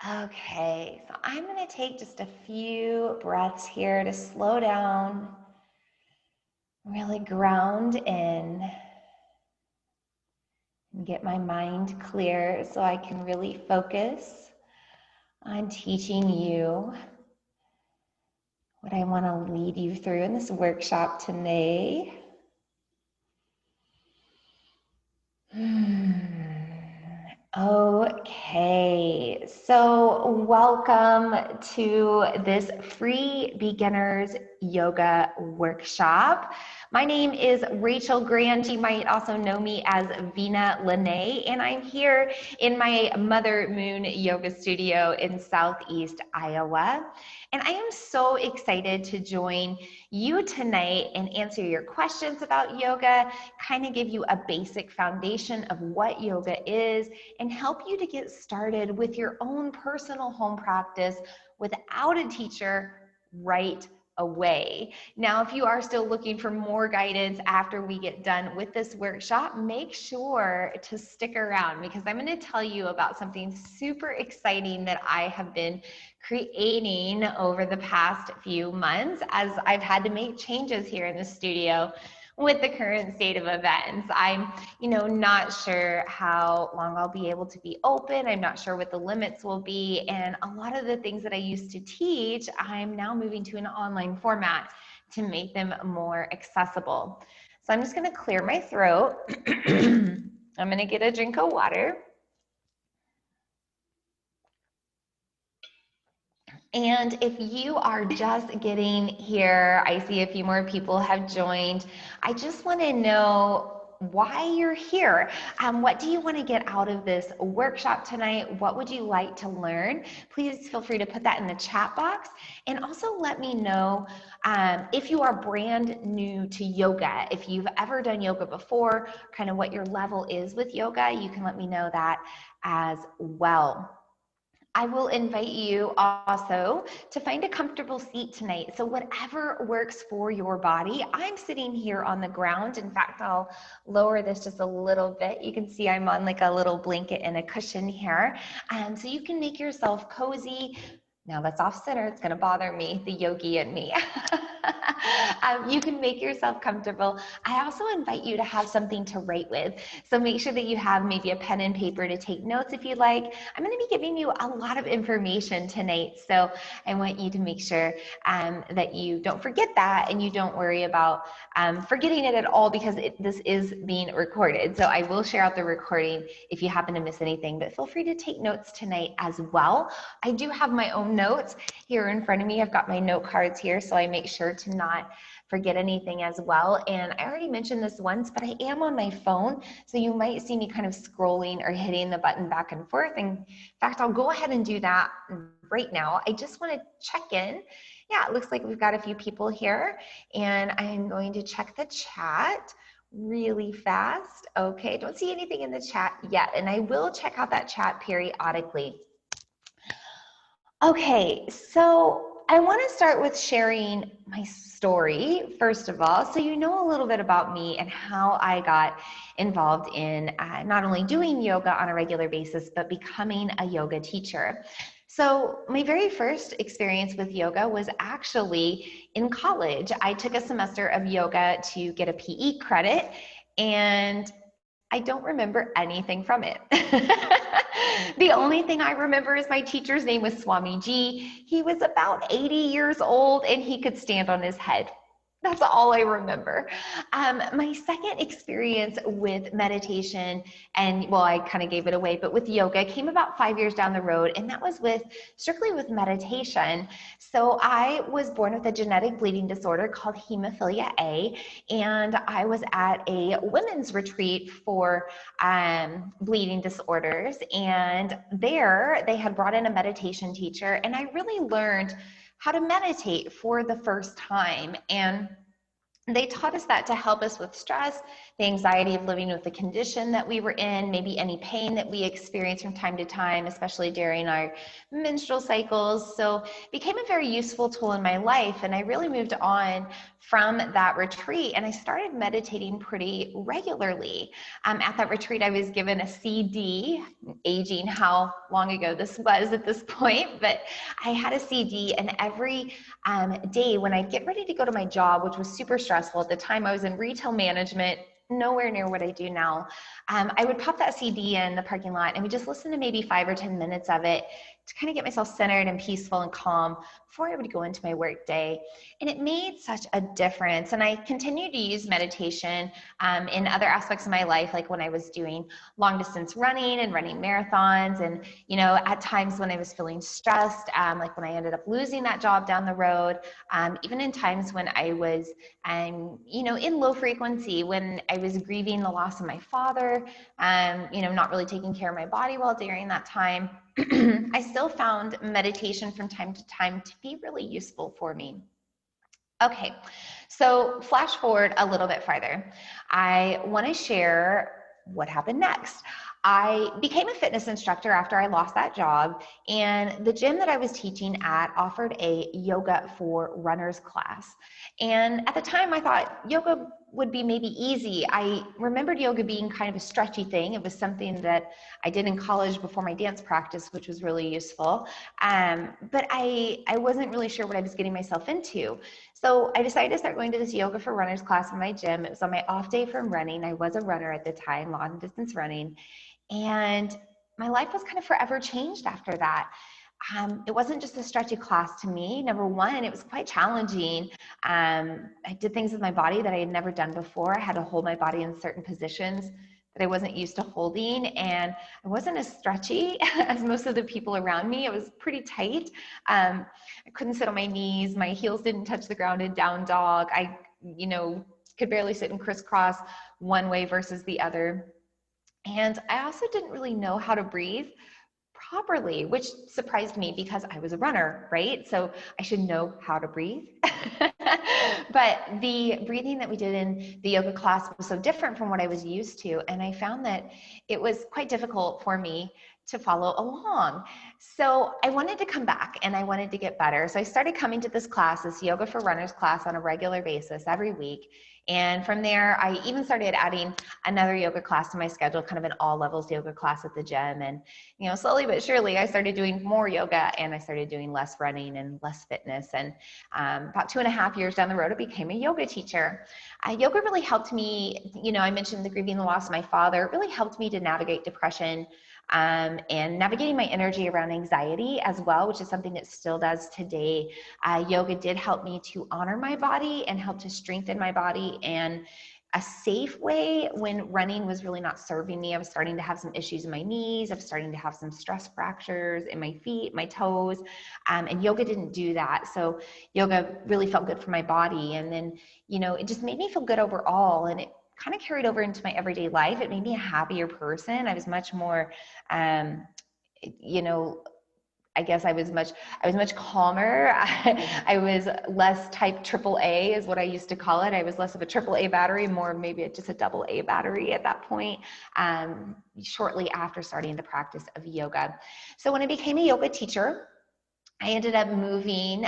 Okay, so I'm going to take just a few breaths here to slow down, really ground in, and get my mind clear so I can really focus on teaching you what I want to lead you through in this workshop today. Okay, so welcome to this free beginners yoga workshop. My name is Rachel Grand. You might also know me as Vina Lene, and I'm here in my Mother Moon Yoga Studio in Southeast Iowa. And I am so excited to join you tonight and answer your questions about yoga, kind of give you a basic foundation of what yoga is, and help you to get started with your own personal home practice without a teacher right away. Now, if you are still looking for more guidance after we get done with this workshop, make sure to stick around because I'm going to tell you about something super exciting that I have been creating over the past few months as I've had to make changes here in the studio with the current state of events. I'm, not sure how long I'll be able to be open. I'm not sure what the limits will be. And a lot of the things that I used to teach, I'm now moving to an online format to make them more accessible. So I'm just gonna clear my throat. I'm gonna get a drink of water. And if you are just getting here, I see a few more people have joined. I just want to know why you're here. What do you want to get out of this workshop tonight? What would you like to learn? Please feel free to put that in the chat box. And also let me know if you are brand new to yoga, if you've ever done yoga before, kind of what your level is with yoga, you can let me know that as well. I will invite you also to find a comfortable seat tonight. So whatever works for your body. I'm sitting here on the ground. In fact, I'll lower this just a little bit. You can see I'm on like a little blanket and a cushion here. So you can make yourself cozy. Now that's off center, it's gonna bother me, the yogi in me. You can make yourself comfortable. I also invite you to have something to write with. So make sure that you have maybe a pen and paper to take notes if you'd like. I'm gonna be giving you a lot of information tonight. So I want you to make sure that you don't forget that and you don't worry about forgetting it at all because this is being recorded. So I will share out the recording if you happen to miss anything, but feel free to take notes tonight as well. I do have my own notes here in front of me. I've got my note cards here, so I make sure to not forget anything as well. And I already mentioned this once, but I am on my phone, so you might see me kind of scrolling or hitting the button back and forth. In fact, I'll go ahead and do that right now. I just want to check in. Yeah, it looks like we've got a few people here, and I'm going to check the chat really fast. Okay, don't see anything in the chat yet, and I will check out that chat periodically. Okay, so I want to start with sharing my story, first of all, so you know a little bit about me and how I got involved in not only doing yoga on a regular basis, but becoming a yoga teacher. So my very first experience with yoga was actually in college. I took a semester of yoga to get a PE credit, and I don't remember anything from it. The only thing I remember is my teacher's name was Swamiji. He was about 80 years old and he could stand on his head. That's all I remember. My second experience with meditation, and well, I kind of gave it away, but with yoga came about 5 years down the road, and that was strictly with meditation. So I was born with a genetic bleeding disorder called hemophilia A, and I was at a women's retreat for bleeding disorders, and there they had brought in a meditation teacher, and I really learned how to meditate for the first time. And they taught us that to help us with stress, the anxiety of living with the condition that we were in, maybe any pain that we experienced from time to time, especially during our menstrual cycles. So it became a very useful tool in my life. And I really moved on from that retreat and I started meditating pretty regularly. At that retreat, I was given a CD, aging how long ago this was at this point, but I had a CD, and every day when I get ready to go to my job, which was super stressful at the time, I was in retail management, nowhere near what I do now. I would pop that CD in the parking lot and we just listen to maybe 5 or 10 minutes of it to kind of get myself centered and peaceful and calm before I would go into my work day. And it made such a difference. And I continued to use meditation in other aspects of my life, like when I was doing long distance running and running marathons. And, at times when I was feeling stressed, like when I ended up losing that job down the road, even in times when I was, in low frequency, when I was grieving the loss of my father, not really taking care of my body well during that time, I still found meditation from time to time to be really useful for me. Okay, so flash forward a little bit farther. I want to share what happened next. I became a fitness instructor after I lost that job, and the gym that I was teaching at offered a yoga for runners class. And at the time I thought yoga would be maybe easy. I remembered yoga being kind of a stretchy thing. It was something that I did in college before my dance practice, which was really useful. But I wasn't really sure what I was getting myself into. So I decided to start going to this yoga for runners class in my gym. It was on my off day from running. I was a runner at the time, long distance running. And my life was kind of forever changed after that. It wasn't just a stretchy class to me. Number one, it was quite challenging. I did things with my body that I had never done before. I had to hold my body in certain positions that I wasn't used to holding. And I wasn't as stretchy as most of the people around me. It was pretty tight. I couldn't sit on my knees. My heels didn't touch the ground in down dog. I, could barely sit in crisscross one way versus the other. And I also didn't really know how to breathe properly, which surprised me because I was a runner, right? So I should know how to breathe. But the breathing that we did in the yoga class was so different from what I was used to. And I found that it was quite difficult for me to follow along. So I wanted to come back and I wanted to get better. So I started coming to this class, this yoga for runners class, on a regular basis every week. And from there, I even started adding another yoga class to my schedule, kind of an all levels yoga class at the gym. And, slowly but surely, I started doing more yoga and I started doing less running and less fitness. And about 2.5 years down the road, I became a yoga teacher. Yoga really helped me, I mentioned the grieving the loss of my father. It really helped me to navigate depression and navigating my energy around anxiety as well, which is something that still does today. Yoga did help me to honor my body and help to strengthen my body in a safe way when running was really not serving me. I was starting to have some issues in my knees. I was starting to have some stress fractures in my feet, my toes, and yoga didn't do that. So yoga really felt good for my body. And then, it just made me feel good overall. And it kind of carried over into my everyday life. It made me a happier person. I was much more, I guess I was much calmer. I was less type AAA is what I used to call it. I was less of a AAA battery, more maybe just a AA battery at that point, shortly after starting the practice of yoga. So when I became a yoga teacher, I ended up moving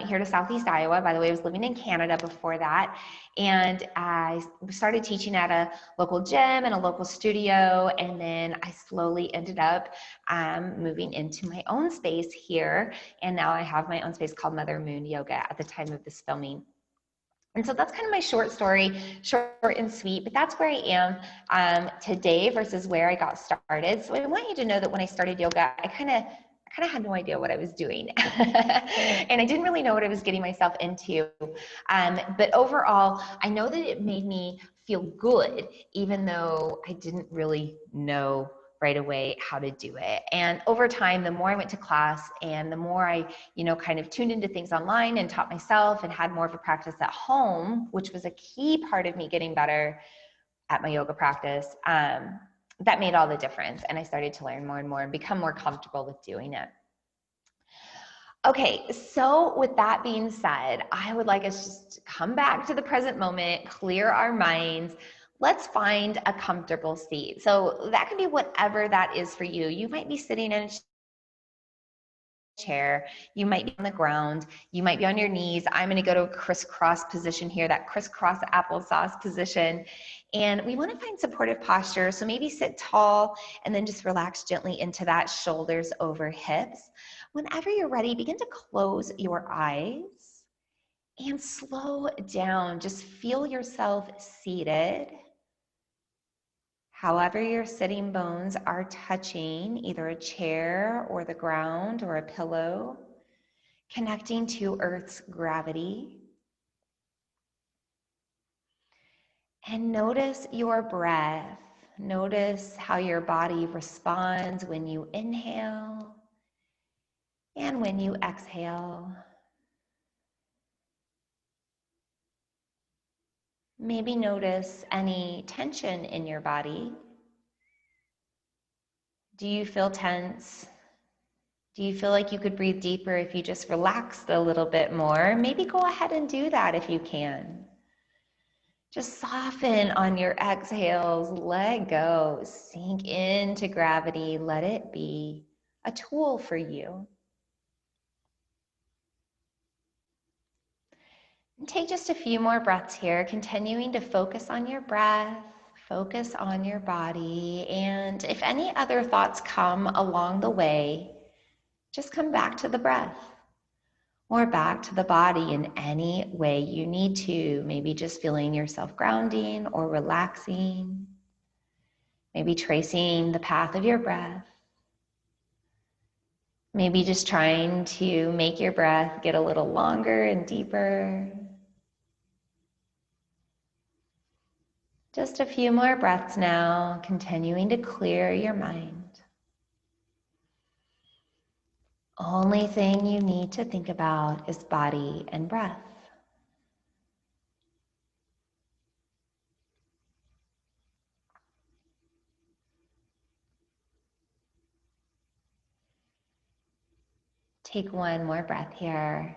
here to Southeast Iowa. By the way, I was living in Canada before that. And I started teaching at a local gym and a local studio. And then I slowly ended up moving into my own space here. And now I have my own space called Mother Moon Yoga at the time of this filming. And so that's kind of my short story, short and sweet, but that's where I am today versus where I got started. So I want you to know that when I started yoga, I kind of had no idea what I was doing. And I didn't really know what I was getting myself into. But overall, I know that it made me feel good, even though I didn't really know right away how to do it. And over time, the more I went to class and the more I, kind of tuned into things online and taught myself and had more of a practice at home, which was a key part of me getting better at my yoga practice, that made all the difference. And I started to learn more and more and become more comfortable with doing it. Okay, so with that being said, I would like us just to come back to the present moment, clear our minds. let's find a comfortable seat. So that can be whatever that is for you. You might be sitting in a chair, you might be on the ground, you might be on your knees. I'm going to go to a crisscross position here, that crisscross applesauce position. And we want to find supportive posture. So maybe sit tall and then just relax gently into that, shoulders over hips. Whenever you're ready, begin to close your eyes and slow down. Just feel yourself seated. However your sitting bones are touching either a chair or the ground or a pillow, connecting to Earth's gravity. And notice your breath. Notice how your body responds when you inhale and when you exhale. Maybe notice any tension in your body. Do you feel tense? Do you feel like you could breathe deeper if you just relaxed a little bit more? Maybe go ahead and do that if you can. Just soften on your exhales, let go, sink into gravity, let it be a tool for you. And take just a few more breaths here, continuing to focus on your breath, focus on your body, and if any other thoughts come along the way, just come back to the breath or back to the body in any way you need to. Maybe just feeling yourself grounding or relaxing. Maybe tracing the path of your breath. Maybe just trying to make your breath get a little longer and deeper. Just a few more breaths now, continuing to clear your mind. Only thing you need to think about is body and breath. Take one more breath here.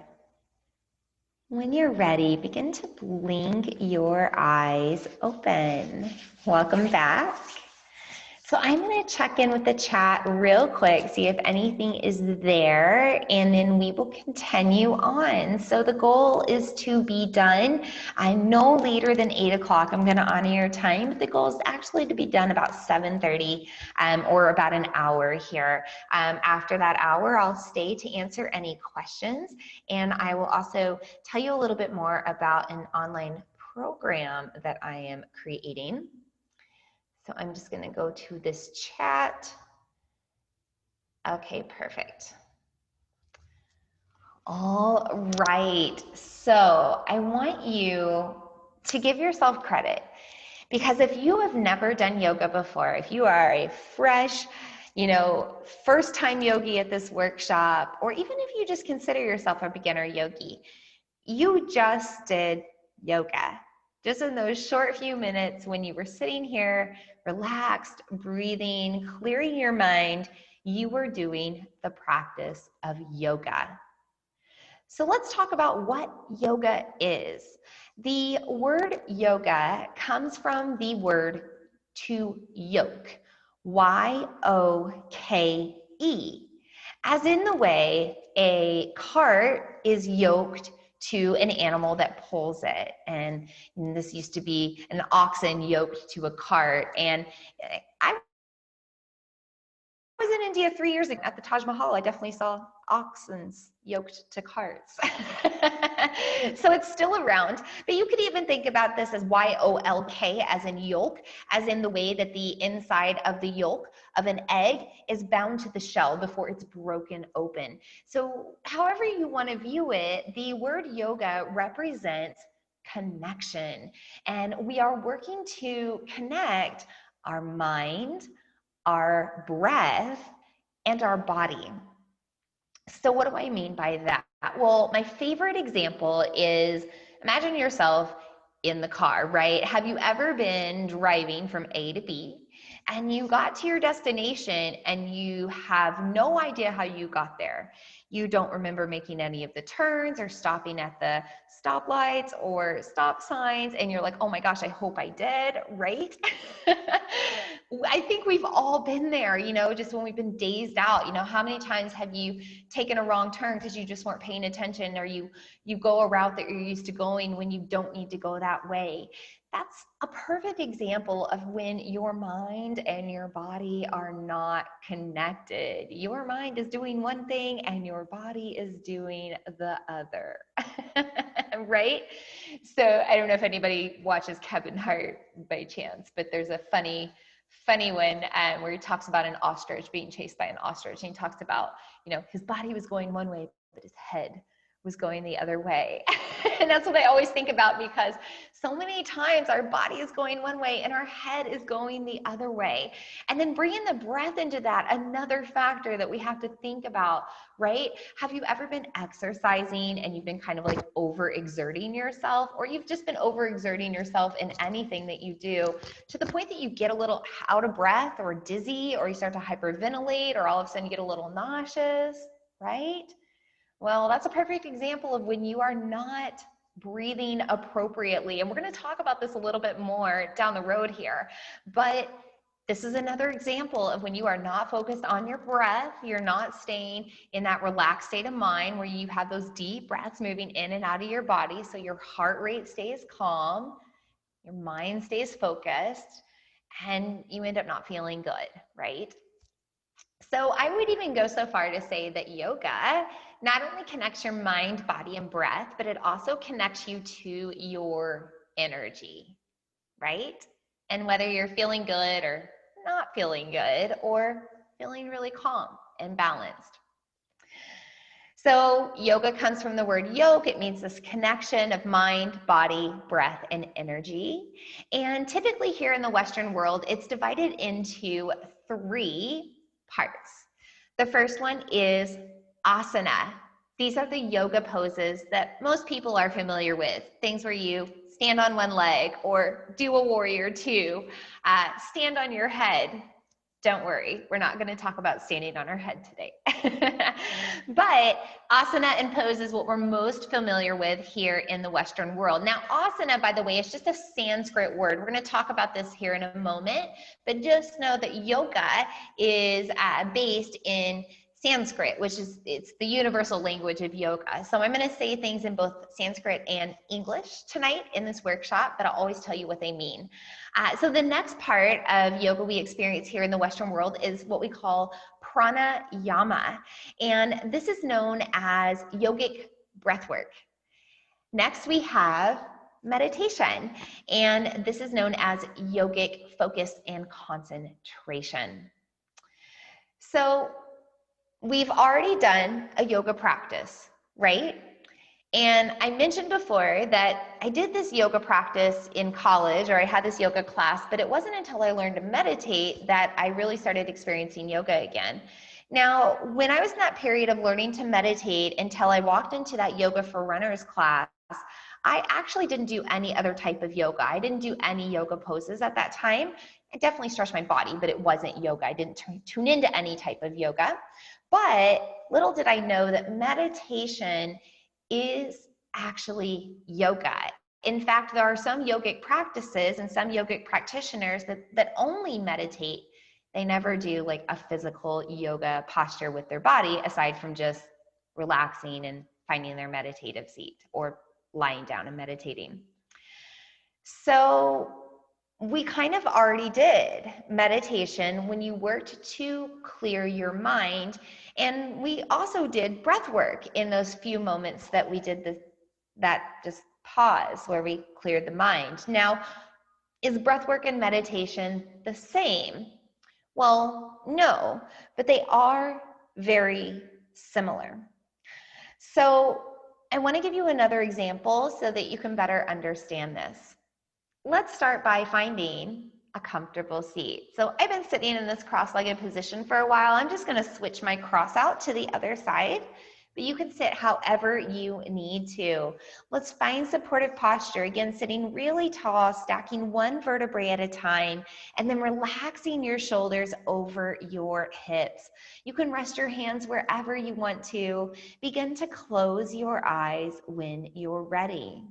When you're ready, begin to blink your eyes open. Welcome back. So I'm going to check in with the chat real quick, see if anything is there, and then we will continue on. So the goal is to be done no later than 8 o'clock. I'm going to honor your time, but the goal is actually to be done about 7:30 or about an hour here. After that hour, I'll stay to answer any questions, and I will also tell you a little bit more about an online program that I am creating. So I'm just going to go to this chat. Okay, perfect. All right. So I want you to give yourself credit, because if you have never done yoga before, if you are a fresh, first time yogi at this workshop, or even if you just consider yourself a beginner yogi, you just did yoga. Just in those short few minutes when you were sitting here, relaxed, breathing, clearing your mind, you were doing the practice of yoga. So let's talk about what yoga is. The word yoga comes from the word to yoke, Y-O-K-E, as in the way a cart is yoked to an animal that pulls it. And this used to be an oxen yoked to a cart. And I was in India 3 years ago at the Taj Mahal. I definitely saw oxen yoked to carts. So it's still around, but you could even think about this as Y-O-L-K, as in yolk, as in the way that the inside of the yolk of an egg is bound to the shell before it's broken open. So however you want to view it, the word yoga represents connection. And we are working to connect our mind, our breath, and our body. So what do I mean by that? Well, my favorite example is, imagine yourself in the car, right? Have you ever been driving from A to B and you got to your destination and you have no idea how you got there. You don't remember making any of the turns or stopping at the stoplights or stop signs, and you're like, oh my gosh, I hope I did, right? I think we've all been there, you know, just when we've been dazed out. You know, how many times have you taken a wrong turn because you just weren't paying attention, or you go a route that you're used to going when you don't need to go that way? That's a perfect example of when your mind and your body are not connected. Your mind is doing one thing and your body is doing the other, right? So I don't know if anybody watches Kevin Hart by chance, but there's a funny one where he talks about an ostrich being chased by an ostrich. And he talks about, you know, his body was going one way, but his head was going the other way. And that's what I always think about, because so many times our body is going one way and our head is going the other way. And then bringing the breath into that, another factor that we have to think about, right? Have you ever been exercising and you've been kind of like overexerting yourself, or you've just been overexerting yourself in anything that you do, to the point that you get a little out of breath or dizzy, or you start to hyperventilate, or all of a sudden you get a little nauseous, right? Well, that's a perfect example of when you are not breathing appropriately. And we're going to talk about this a little bit more down the road here. But this is another example of when you are not focused on your breath, you're not staying in that relaxed state of mind where you have those deep breaths moving in and out of your body, so your heart rate stays calm, your mind stays focused, and you end up not feeling good, right? So I would even go so far to say that yoga not only connects your mind, body, and breath, but it also connects you to your energy, right? And whether you're feeling good or not feeling good, or feeling really calm and balanced. So yoga comes from the word yog. It means this connection of mind, body, breath, and energy. And typically here in the Western world, it's divided into 3 parts. The first one is asana. These are the yoga poses that most people are familiar with. Things where you stand on one leg, or do a warrior 2, stand on your head. Don't worry, we're not going to talk about standing on our head today. But asana and pose is what we're most familiar with here in the Western world. Now, asana, by the way, is just a Sanskrit word. We're going to talk about this here in a moment, but just know that yoga is based in Sanskrit, which is, it's the universal language of yoga. So I'm going to say things in both Sanskrit and English tonight in this workshop, but I'll always tell you what they mean. So the next part of yoga we experience here in the Western world is what we call pranayama. And this is known as yogic breathwork. Next, we have meditation. And this is known as yogic focus and concentration. So we've already done a yoga practice, right? And I mentioned before that I did this yoga practice in college, or I had this yoga class, but it wasn't until I learned to meditate that I really started experiencing yoga again. Now, when I was in that period of learning to meditate until I walked into that yoga for runners class, I actually didn't do any other type of yoga. I didn't do any yoga poses at that time. I definitely stretched my body, but it wasn't yoga. I didn't tune into any type of yoga. But little did I know that meditation is actually yoga. In fact, there are some yogic practices and some yogic practitioners that only meditate. They never do like a physical yoga posture with their body, aside from just relaxing and finding their meditative seat, or lying down and meditating. So we kind of already did meditation when you worked to clear your mind. And we also did breath work in those few moments that we did that just pause where we cleared the mind. Now, is breath work and meditation the same? Well, no, but they are very similar. So I want to give you another example so that you can better understand this. Let's start by finding a comfortable seat. So I've been sitting in this cross-legged position for a while. I'm just going to switch my cross out to the other side but you can sit however you need to. Let's find supportive posture. Again, sitting really tall, stacking one vertebrae at a time, and then relaxing your shoulders over your hips. You can rest your hands wherever you want to. Begin to close your eyes when you're ready.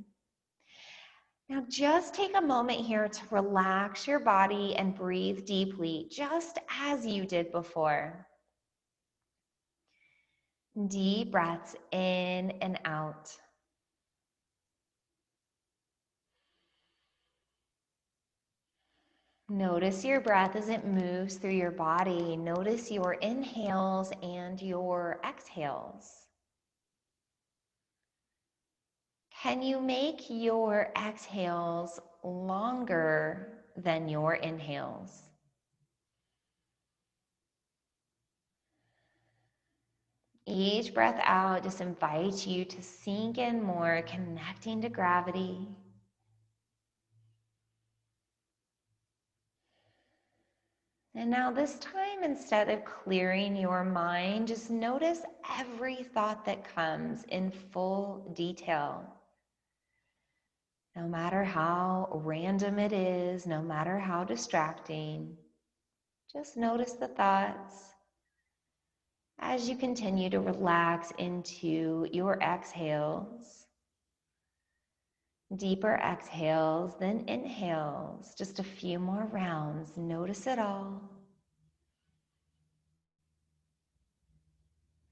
Now just take a moment here to relax your body and breathe deeply, just as you did before. Deep breaths in and out. Notice your breath as it moves through your body. Notice your inhales and your exhales. Can you make your exhales longer than your inhales? Each breath out just invites you to sink in more, connecting to gravity. And now this time, instead of clearing your mind, just notice every thought that comes in full detail. No matter how random it is, no matter how distracting, just notice the thoughts as you continue to relax into your exhales. Deeper exhales, then inhales. Just a few more rounds. Notice it all.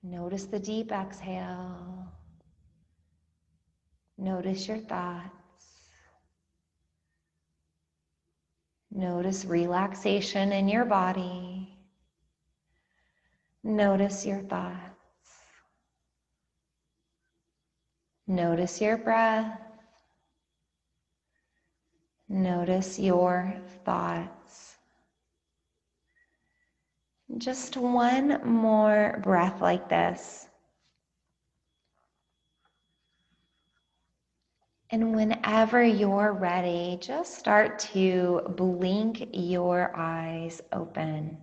Notice the deep exhale. Notice your thoughts. Notice relaxation in your body. Notice your thoughts. Notice your breath. Notice your thoughts. Just one more breath like this. And whenever you're ready, just start to blink your eyes open.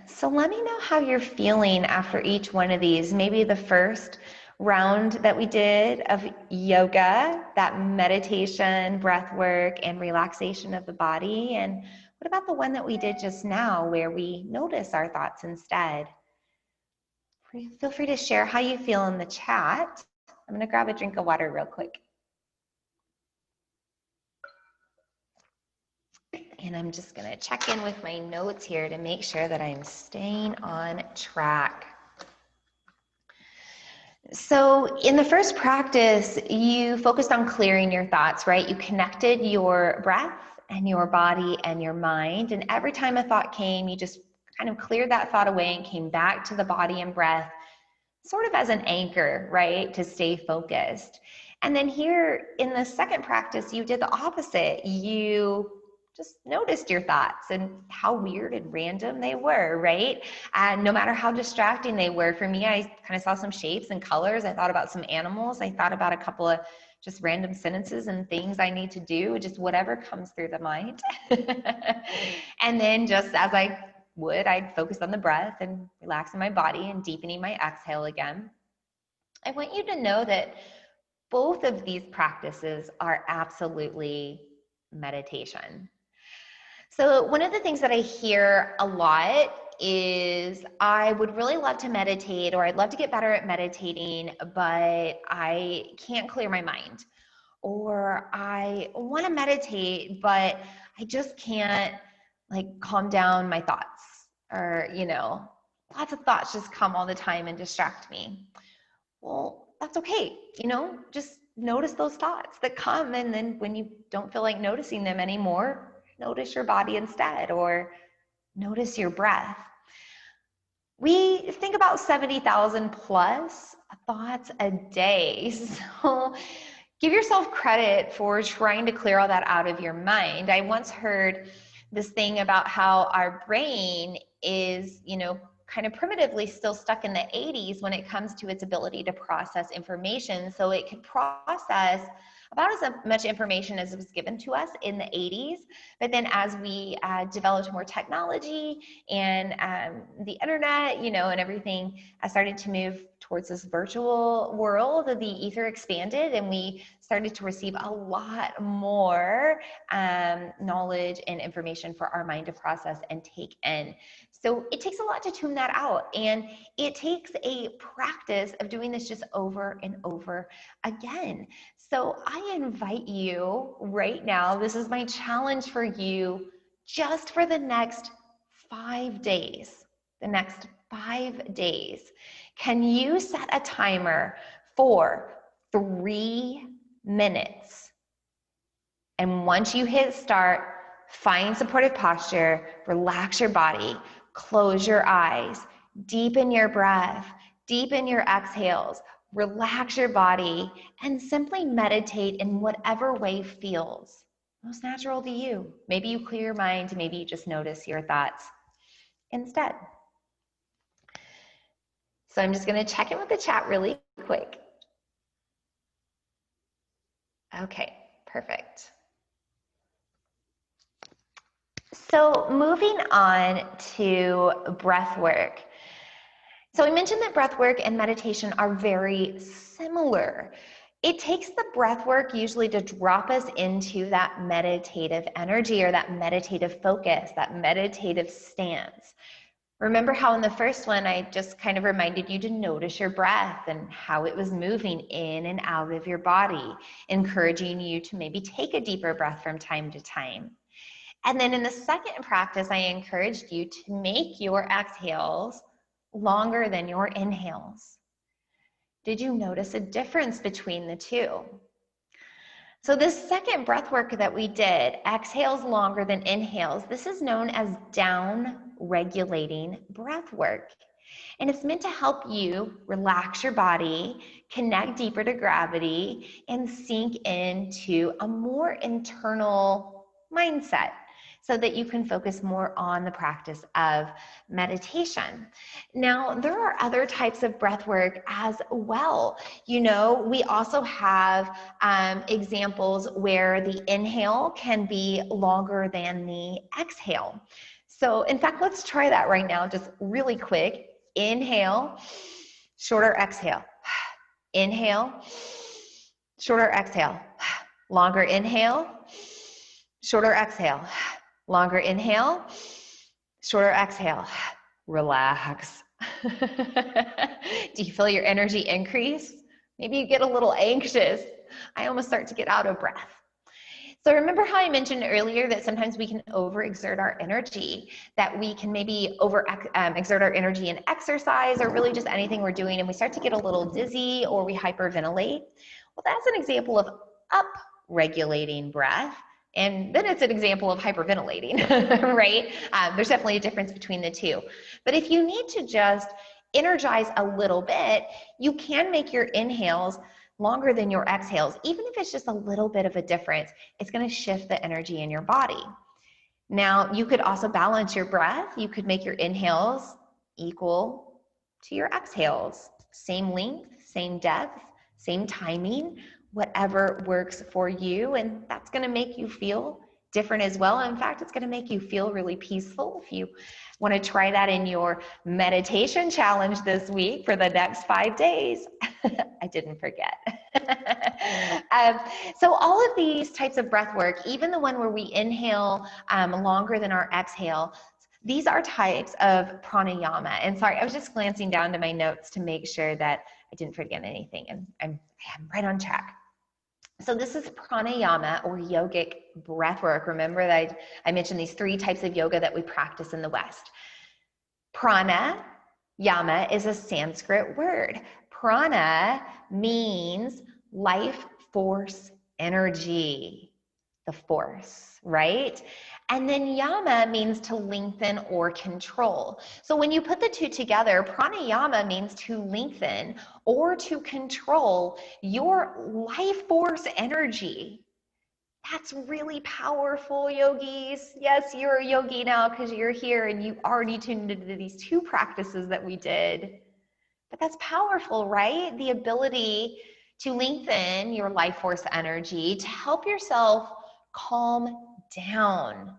So let me know how you're feeling after each one of these. Maybe the first round that we did of yoga, that meditation, breath work, and relaxation of the body. And what about the one that we did just now where we notice our thoughts instead? Feel free to share how you feel in the chat. I'm gonna grab a drink of water real quick. And I'm just gonna check in with my notes here to make sure that I'm staying on track. So in the first practice, you focused on clearing your thoughts, right? You connected your breath and your body and your mind. And every time a thought came, you just kind of cleared that thought away and came back to the body and breath, sort of as an anchor, right? To stay focused. And then here in the second practice, you did the opposite. You just noticed your thoughts and how weird and random they were, right? And no matter how distracting they were, for me, I kind of saw some shapes and colors. I thought about some animals. I thought about a couple of just random sentences and things I need to do, just whatever comes through the mind. And then just as I would, I'd focus on the breath and relaxing my body and deepening my exhale again. I want you to know that both of these practices are absolutely meditation. So one of the things that I hear a lot is I would really love to meditate, or I'd love to get better at meditating, but I can't clear my mind. Or I want to meditate, but I just can't calm down my thoughts. Or, lots of thoughts just come all the time and distract me. Well, that's okay. Just notice those thoughts that come. And then when you don't feel like noticing them anymore, notice your body instead, or notice your breath. We think about 70,000 plus thoughts a day. So give yourself credit for trying to clear all that out of your mind. I once heard this thing about how our brain is, kind of primitively still stuck in the 80s when it comes to its ability to process information. So it could process about as much information as was given to us in the 80s. But then as we developed more technology and the internet, you know, and everything started to move towards this virtual world, the ether expanded and we started to receive a lot more knowledge and information for our mind to process and take in. So it takes a lot to tune that out, and it takes a practice of doing this just over and over again. So I invite you right now, this is my challenge for you, just for the next 5 days, the next 5 days, can you set a timer for 3 minutes? And once you hit start, find supportive posture, relax your body, close your eyes, deepen your breath, deepen your exhales, relax your body, and simply meditate in whatever way feels most natural to you. Maybe you clear your mind, maybe you just notice your thoughts instead. So I'm just going to check in with the chat really quick. Okay, perfect. So moving on to breath work. So we mentioned that breath work and meditation are very similar. It takes the breath work usually to drop us into that meditative energy or that meditative focus, that meditative stance. Remember how in the first one, I just kind of reminded you to notice your breath and how it was moving in and out of your body, encouraging you to maybe take a deeper breath from time to time. And then in the second practice, I encouraged you to make your exhales longer than your inhales. Did you notice a difference between the two? So this second breath work that we did, exhales longer than inhales, this is known as down regulating breath work. And it's meant to help you relax your body, connect deeper to gravity, and sink into a more internal mindset so that you can focus more on the practice of meditation. Now, there are other types of breath work as well. You know, we also have examples where the inhale can be longer than the exhale. So in fact, let's try that right now, just really quick. Inhale, shorter exhale. Inhale, shorter exhale. Longer inhale, shorter exhale. Longer inhale, shorter exhale. Relax. Do you feel your energy increase? Maybe you get a little anxious. I almost start to get out of breath. So remember how I mentioned earlier that sometimes we can overexert our energy, that we can maybe exert our energy in exercise or really just anything we're doing, and we start to get a little dizzy or we hyperventilate. Well, that's an example of up-regulating breath. And then it's an example of hyperventilating, right? There's definitely a difference between the two. But if you need to just energize a little bit, you can make your inhales longer than your exhales. Even if it's just a little bit of a difference, it's going to shift the energy in your body. Now, you could also balance your breath. You could make your inhales equal to your exhales. Same length, same depth, same timing, whatever works for you, and that's going to make you feel different as well. In fact, it's going to make you feel really peaceful. If you want to try that in your meditation challenge this week for the next 5 days, I didn't forget. So all of these types of breath work, even the one where we inhale longer than our exhale, these are types of pranayama. And sorry, I was just glancing down to my notes to make sure that I didn't forget anything, and I'm right on track. So this is pranayama or yogic breath work. Remember that I mentioned these 3 types of yoga that we practice in the West. Prana, yama is a Sanskrit word. Prana means life force energy, the force, right? And then yama means to lengthen or control. So when you put the two together, pranayama means to lengthen or to control your life force energy. That's really powerful, yogis. Yes, you're a yogi now because you're here and you already tuned into these 2 practices that we did. But that's powerful, right? The ability to lengthen your life force energy, to help yourself calm down.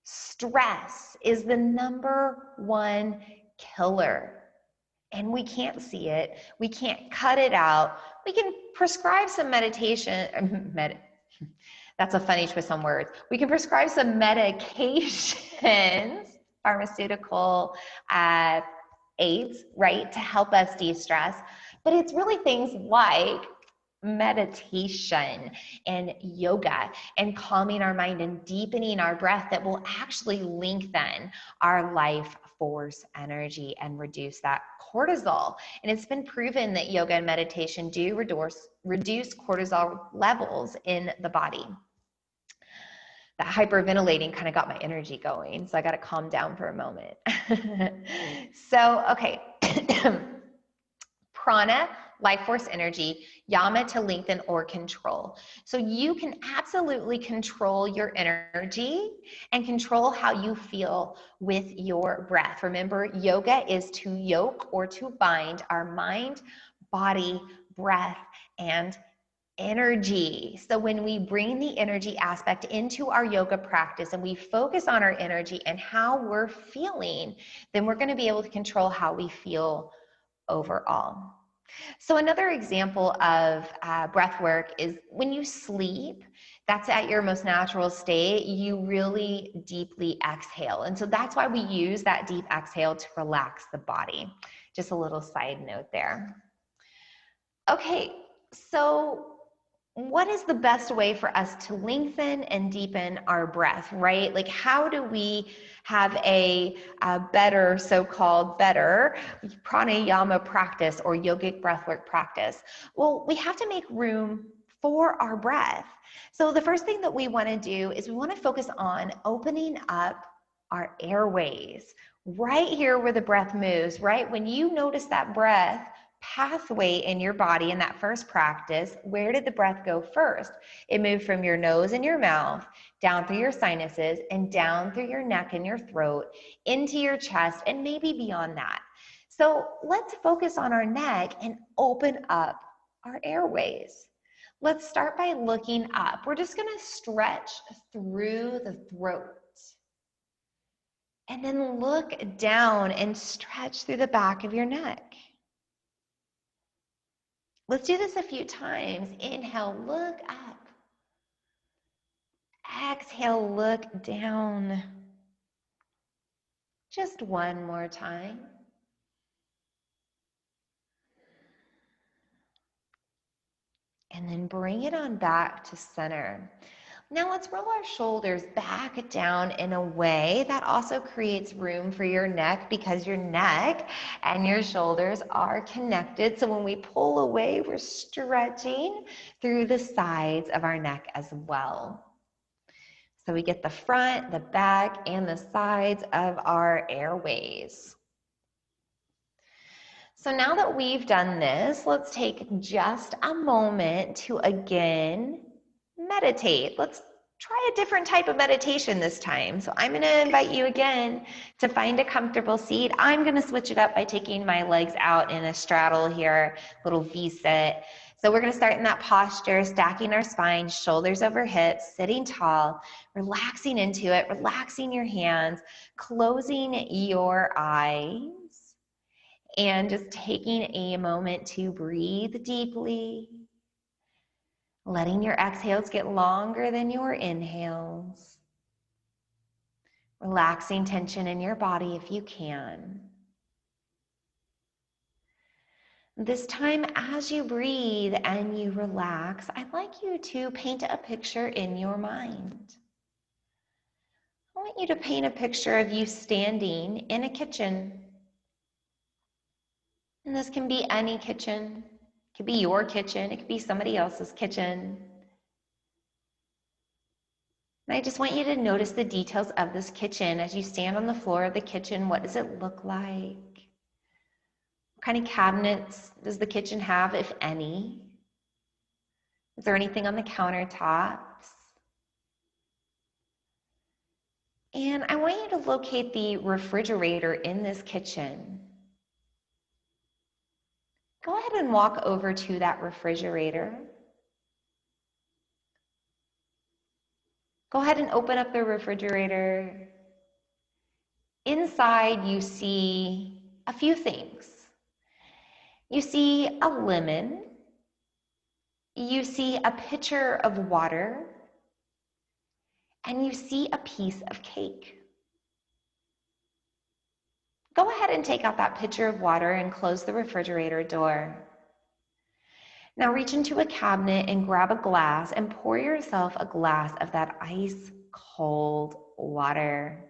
Stress is the number 1 killer, and we can't see it. We can't cut it out. We can prescribe some meditation. That's a funny twist on words. We can prescribe some medications, pharmaceutical aids, right, to help us de-stress. But it's really things like meditation and yoga and calming our mind and deepening our breath that will actually lengthen our life force energy and reduce that cortisol. And it's been proven that yoga and meditation do reduce cortisol levels in the body. That hyperventilating kind of got my energy going, so I got to calm down for a moment. So, okay. Prana, life force energy, yama to lengthen or control. So you can absolutely control your energy and control how you feel with your breath. Remember, yoga is to yoke or to bind our mind, body, breath, and energy. So when we bring the energy aspect into our yoga practice and we focus on our energy and how we're feeling, then we're going to be able to control how we feel overall. So another example of breath work is when you sleep, that's at your most natural state, you really deeply exhale. And so that's why we use that deep exhale to relax the body. Just a little side note there. Okay, so what is the best way for us to lengthen and deepen our breath, right? Like, how do we have a better, so-called better pranayama practice or yogic breathwork practice? Well, we have to make room for our breath. So the first thing that we want to do is we want to focus on opening up our airways, right here where the breath moves, right? When you notice that breath pathway in your body in that first practice, where did the breath go first? It moved from your nose and your mouth, down through your sinuses, and down through your neck and your throat, into your chest, and maybe beyond that. So let's focus on our neck and open up our airways. Let's start by looking up. We're just gonna stretch through the throat. And then look down and stretch through the back of your neck. Let's do this a few times. Inhale, look up. Exhale, look down. Just one more time. And then bring it on back to center. Now let's roll our shoulders back down in a way that also creates room for your neck, because your neck and your shoulders are connected. So when we pull away, we're stretching through the sides of our neck as well. So we get the front, the back, and the sides of our airways. So now that we've done this, let's take just a moment to again meditate. Let's try a different type of meditation this time. So I'm going to invite you again to find a comfortable seat. I'm going to switch it up by taking my legs out in a straddle here, little V-sit. So we're going to start in that posture, stacking our spine, shoulders over hips, sitting tall, relaxing into it, relaxing your hands, closing your eyes, and just taking a moment to breathe deeply, letting your exhales get longer than your inhales, relaxing tension in your body if you can. This time, as you breathe and you relax, I'd like you to paint a picture in your mind. I want you to paint a picture of you standing in a kitchen. And this can be any kitchen. It could be your kitchen. It could be somebody else's kitchen. And I just want you to notice the details of this kitchen. As you stand on the floor of the kitchen, what does it look like? What kind of cabinets does the kitchen have, if any? Is there anything on the countertops? And I want you to locate the refrigerator in this kitchen. Go ahead and walk over to that refrigerator. Go ahead and open up the refrigerator. Inside, you see a few things. You see a lemon. You see a pitcher of water. And you see a piece of cake. Go ahead and take out that pitcher of water and close the refrigerator door. Now reach into a cabinet and grab a glass and pour yourself a glass of that ice cold water.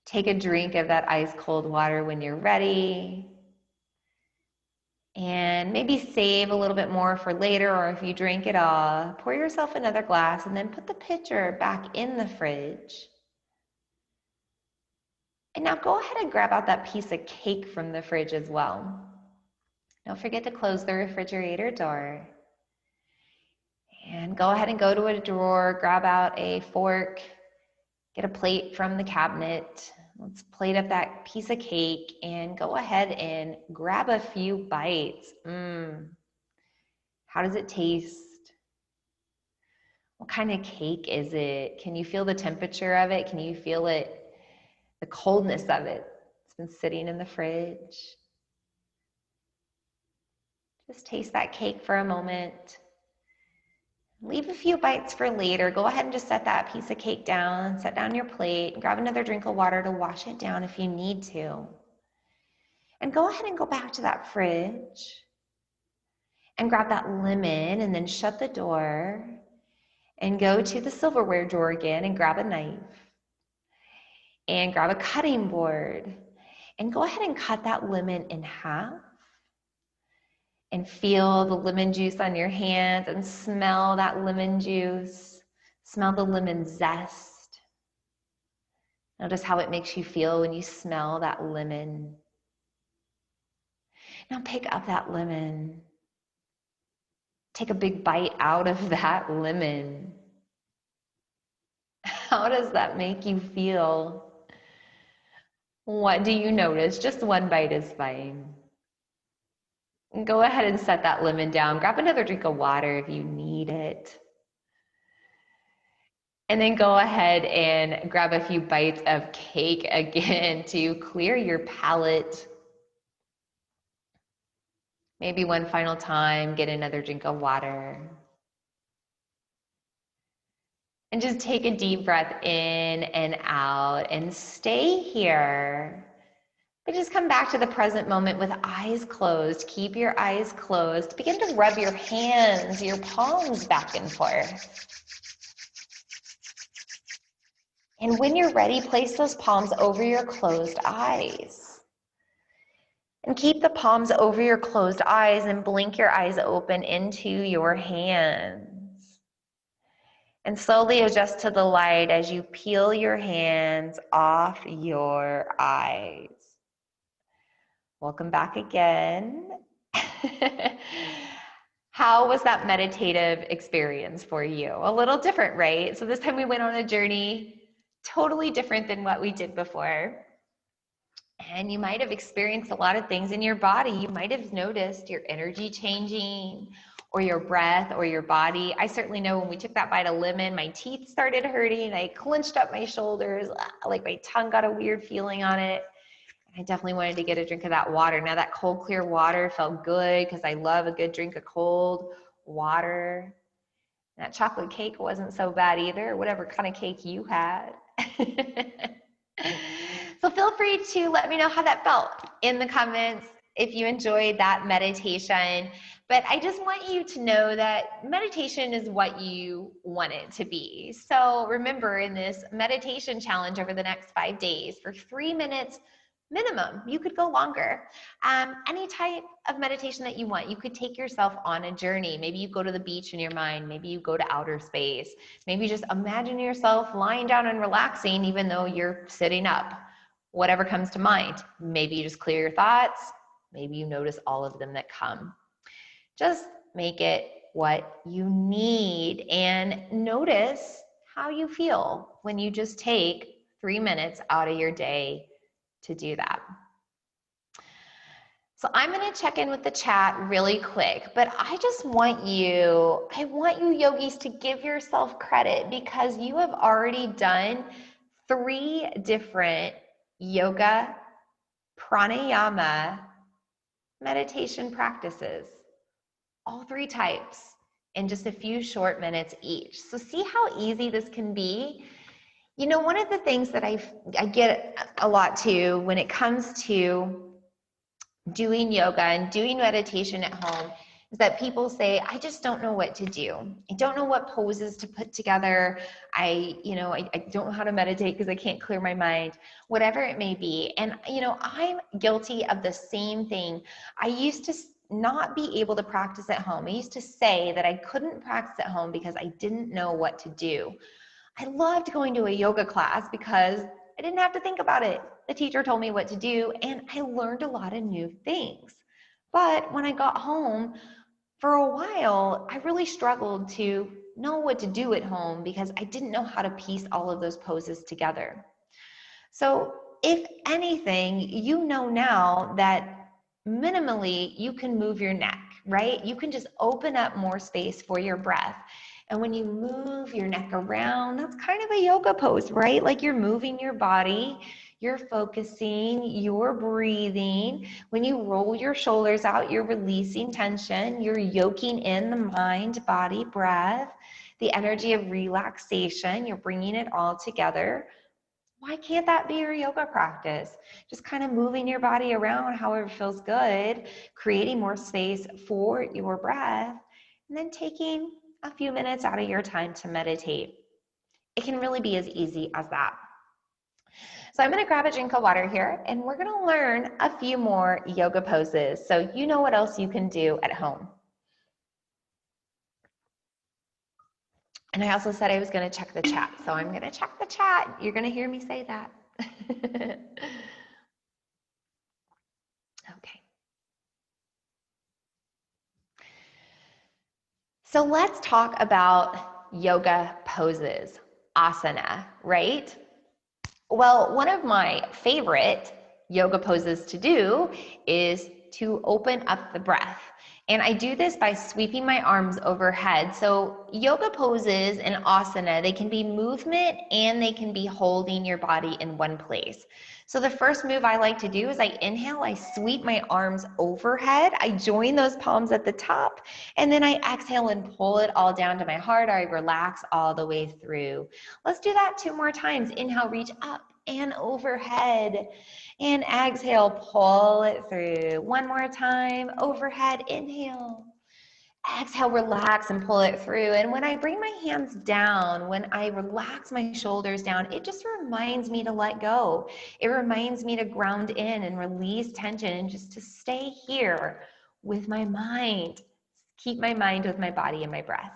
Take a drink of that ice cold water when you're ready. And maybe save a little bit more for later, or if you drink it all, pour yourself another glass and then put the pitcher back in the fridge. And now go ahead and grab out that piece of cake from the fridge as well. Don't forget to close the refrigerator door. And go ahead and go to a drawer, grab out a fork, get a plate from the cabinet. Let's plate up that piece of cake and go ahead and grab a few bites. How does it taste? What kind of cake is it? Can you feel the temperature of it? Can you feel it, the coldness of it? It's been sitting in the fridge. Just taste that cake for a moment. Leave a few bites for later. Go ahead and just set that piece of cake down, set down your plate, grab another drink of water to wash it down if you need to. And go ahead and go back to that fridge and grab that lemon and then shut the door and go to the silverware drawer again and grab a knife and grab a cutting board and go ahead and cut that lemon in half. And feel the lemon juice on your hands and smell that lemon juice. Smell the lemon zest. Notice how it makes you feel when you smell that lemon. Now pick up that lemon. Take a big bite out of that lemon. How does that make you feel? What do you notice? Just one bite is fine. Go ahead and set that lemon down. Grab another drink of water if you need it. And then go ahead and grab a few bites of cake again to clear your palate. Maybe one final time, get another drink of water. And just take a deep breath in and out and stay here. But just come back to the present moment with eyes closed. Keep your eyes closed. Begin to rub your hands, your palms back and forth. And when you're ready, place those palms over your closed eyes. And keep the palms over your closed eyes and blink your eyes open into your hands. And slowly adjust to the light as you peel your hands off your eyes. Welcome back again. How was that meditative experience for you? A little different, right? So this time we went on a journey totally different than what we did before. And you might have experienced a lot of things in your body. You might have noticed your energy changing, or your breath, or your body. I certainly know when we took that bite of lemon, my teeth started hurting. I clenched up my shoulders, like my tongue got a weird feeling on it. I definitely wanted to get a drink of that water. Now that cold, clear water felt good because I love a good drink of cold water. That chocolate cake wasn't so bad either, whatever kind of cake you had. So feel free to let me know how that felt in the comments if you enjoyed that meditation. But I just want you to know that meditation is what you want it to be. So remember, in this meditation challenge over the next 5 days, for 3 minutes minimum, you could go longer. Any type of meditation that you want. You could take yourself on a journey. Maybe you go to the beach in your mind. Maybe you go to outer space. Maybe just imagine yourself lying down and relaxing even though you're sitting up. Whatever comes to mind. Maybe you just clear your thoughts. Maybe you notice all of them that come. Just make it what you need and notice how you feel when you just take 3 minutes out of your day to do that. So I'm going to check in with the chat really quick, but I want you yogis to give yourself credit because you have already done 3 different yoga, pranayama, meditation practices, all 3 types in just a few short minutes each. So see how easy this can be? You know, one of the things that I get a lot too when it comes to doing yoga and doing meditation at home is that people say, I just don't know what to do. I don't know what poses to put together. I don't know how to meditate because I can't clear my mind, whatever it may be. And, I'm guilty of the same thing. I used to not be able to practice at home. I used to say that I couldn't practice at home because I didn't know what to do. I loved going to a yoga class because I didn't have to think about it. The teacher told me what to do, and I learned a lot of new things. But when I got home, for a while, I really struggled to know what to do at home because I didn't know how to piece all of those poses together. So if anything, you know now that minimally you can move your neck, right? You can just open up more space for your breath. And when you move your neck around, that's kind of a yoga pose, right? Like you're moving your body, you're focusing, you're breathing. When you roll your shoulders out, you're releasing tension, you're yoking in the mind, body, breath, the energy of relaxation, you're bringing it all together. Why can't that be your yoga practice? Just kind of moving your body around however feels good, creating more space for your breath, and then taking a few minutes out of your time to meditate. It can really be as easy as that. So I'm going to grab a drink of water here, and we're going to learn a few more yoga poses so you know what else you can do at home. And I also said I was going to check the chat, so I'm going to check the chat. You're going to hear me say that. Okay. So let's talk about yoga poses, asana, right? Well, one of my favorite yoga poses to do is to open up the breath. And I do this by sweeping my arms overhead. So yoga poses and asana, they can be movement and they can be holding your body in one place. So the first move I like to do is I inhale, I sweep my arms overhead, I join those palms at the top, and then I exhale and pull it all down to my heart. I relax all the way through. Let's do that 2 more times. Inhale, reach up and overhead. And exhale, pull it through. 1 more time, overhead, inhale. Exhale, relax and pull it through. And when I bring my hands down, when I relax my shoulders down, it just reminds me to let go. It reminds me to ground in and release tension and just to stay here with my mind. Keep my mind with my body and my breath.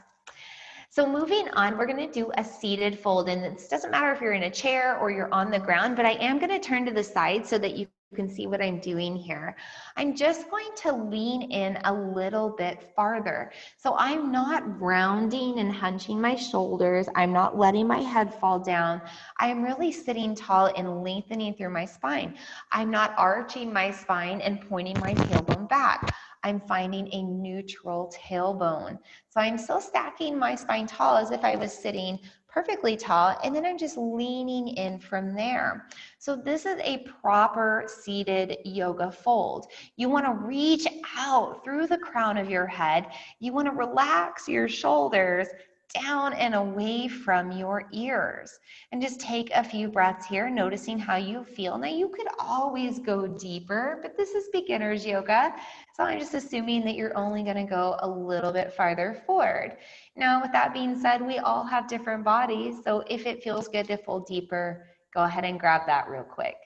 So moving on, we're going to do a seated fold, and it doesn't matter if you're in a chair or you're on the ground, but I am going to turn to the side so that you can see what I'm doing here. I'm just going to lean in a little bit farther. So I'm not rounding and hunching my shoulders. I'm not letting my head fall down. I'm really sitting tall and lengthening through my spine. I'm not arching my spine and pointing my tailbone back. I'm finding a neutral tailbone. So I'm still stacking my spine tall as if I was sitting perfectly tall, and then I'm just leaning in from there. So this is a proper seated yoga fold. You want to reach out through the crown of your head. You want to relax your shoulders down and away from your ears. And just take a few breaths here, noticing how you feel. Now you could always go deeper, but this is beginner's yoga. So I'm just assuming that you're only going to go a little bit farther forward. Now, with that being said, we all have different bodies. So if it feels good to fold deeper, go ahead and grab that real quick.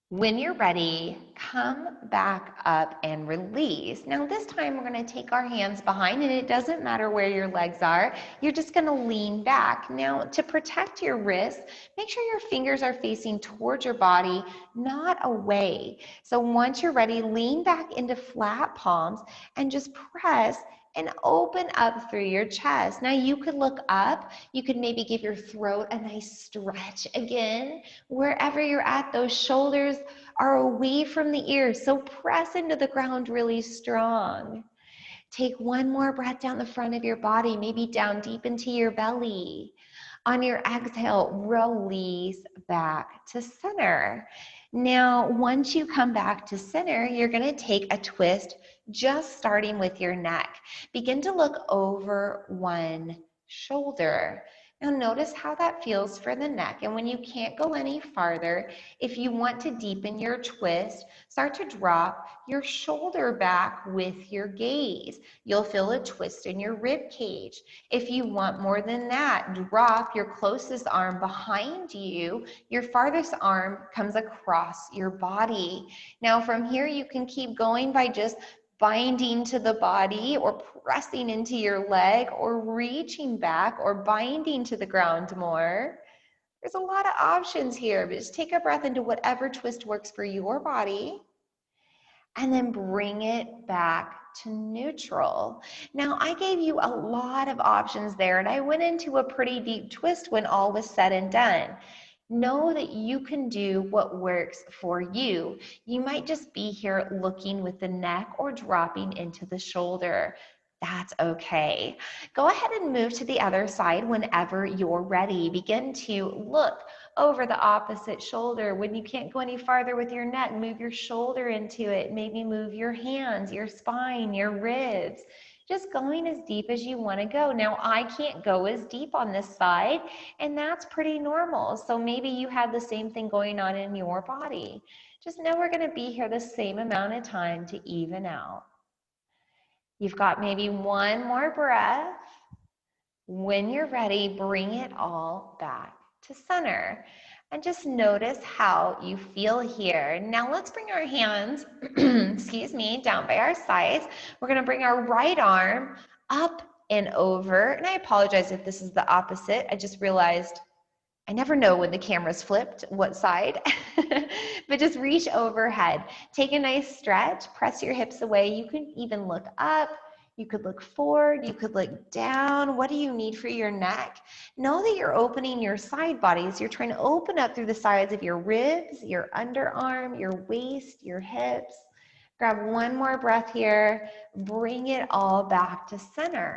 When you're ready, come back up and release. Now this time we're going to take our hands behind, and it doesn't matter where your legs are. You're just going to lean back. Now to protect your wrists, make sure your fingers are facing towards your body, not away. So once you're ready, lean back into flat palms and just press and open up through your chest. Now you could look up. You could maybe give your throat a nice stretch again. Wherever you're at, those shoulders are away from the ears, so press into the ground really strong. Take one more breath down the front of your body, maybe down deep into your belly. On your exhale, release back to center. Now, once you come back to center, you're going to take a twist, just starting with your neck. Begin to look over one shoulder. Now notice how that feels for the neck. And when you can't go any farther, if you want to deepen your twist, start to drop your shoulder back with your gaze. You'll feel a twist in your rib cage. If you want more than that, drop your closest arm behind you. Your farthest arm comes across your body. Now from here, you can keep going by just binding to the body or pressing into your leg or reaching back or binding to the ground more. There's a lot of options here, but just take a breath into whatever twist works for your body and then bring it back to neutral. Now, I gave you a lot of options there, and I went into a pretty deep twist when all was said and done. Know that you can do what works for you. You might just be here looking with the neck or dropping into the shoulder. That's okay. Go ahead and move to the other side whenever you're ready. Begin to look over the opposite shoulder. When you can't go any farther with your neck, move your shoulder into it. Maybe move your hands, your spine, your ribs. Just going as deep as you want to go. Now, I can't go as deep on this side, and that's pretty normal. So maybe you have the same thing going on in your body. Just know we're going to be here the same amount of time to even out. You've got maybe one more breath. When you're ready, bring it all back to center. And just notice how you feel here. Now let's bring our hands, excuse me, down by our sides. We're gonna bring our right arm up and over. And I apologize if this is the opposite. I just realized I never know when the camera's flipped, what side, but just reach overhead. Take a nice stretch, press your hips away. You can even look up. You could look forward, you could look down. What do you need for your neck? Know that you're opening your side bodies. You're trying to open up through the sides of your ribs, your underarm, your waist, your hips. Grab one more breath here. Bring it all back to center.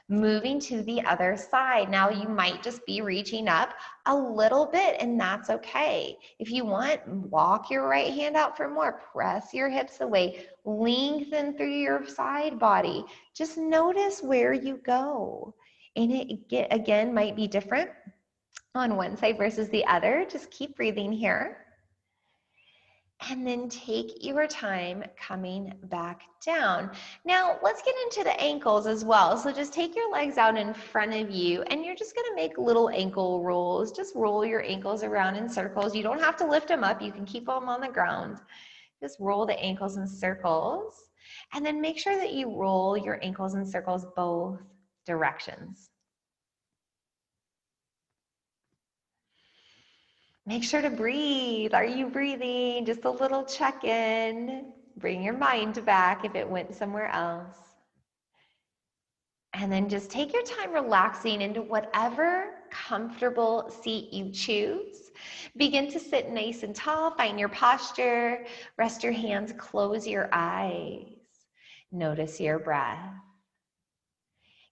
Moving to the other side. Now you might just be reaching up a little bit, and that's okay. If you want, walk your right hand out for more. Press your hips away. Lengthen through your side body. Just notice where you go. And it again might be different on one side versus the other. Just keep breathing here. And then take your time coming back down. Now, let's get into the ankles as well. So just take your legs out in front of you, and you're just gonna make little ankle rolls. Just roll your ankles around in circles. You don't have to lift them up. You can keep them on the ground. Just roll the ankles in circles. And then make sure that you roll your ankles in circles both directions. Make sure to breathe. Are you breathing? Just a little check-in. Bring your mind back if it went somewhere else. And then just take your time relaxing into whatever comfortable seat you choose. Begin to sit nice and tall. Find your posture. Rest your hands. Close your eyes. Notice your breath.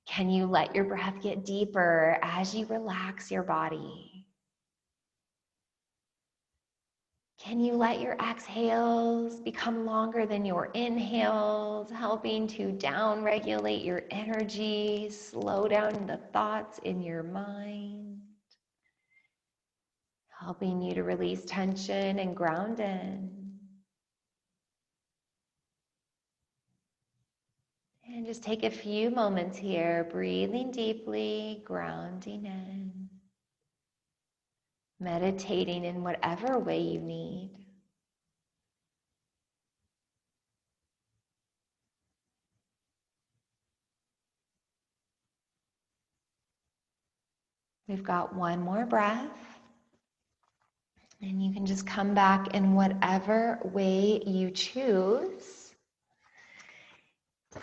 Can you let your breath get deeper as you relax your body? Can you let your exhales become longer than your inhales, helping to down-regulate your energy, slow down the thoughts in your mind, helping you to release tension and ground in. And just take a few moments here, breathing deeply, grounding in. Meditating in whatever way you need. We've got one more breath. And you can just come back in whatever way you choose.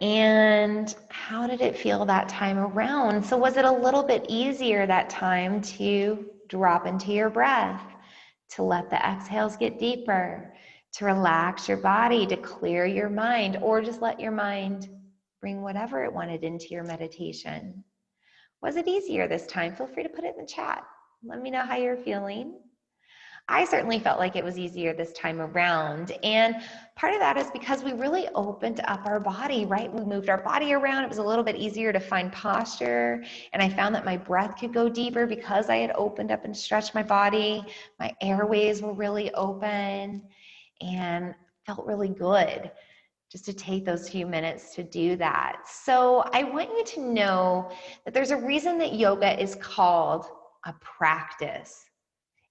And how did it feel that time around? So was it a little bit easier that time to drop into your breath, to let the exhales get deeper, to relax your body, to clear your mind, or just let your mind bring whatever it wanted into your meditation? Was it easier this time? Feel free to put it in the chat. Let me know how you're feeling. I certainly felt like it was easier this time around. And part of that is because we really opened up our body, right? We moved our body around. It was a little bit easier to find posture. And I found that my breath could go deeper because I had opened up and stretched my body. My airways were really open and felt really good just to take those few minutes to do that. So I want you to know that there's a reason that yoga is called a practice.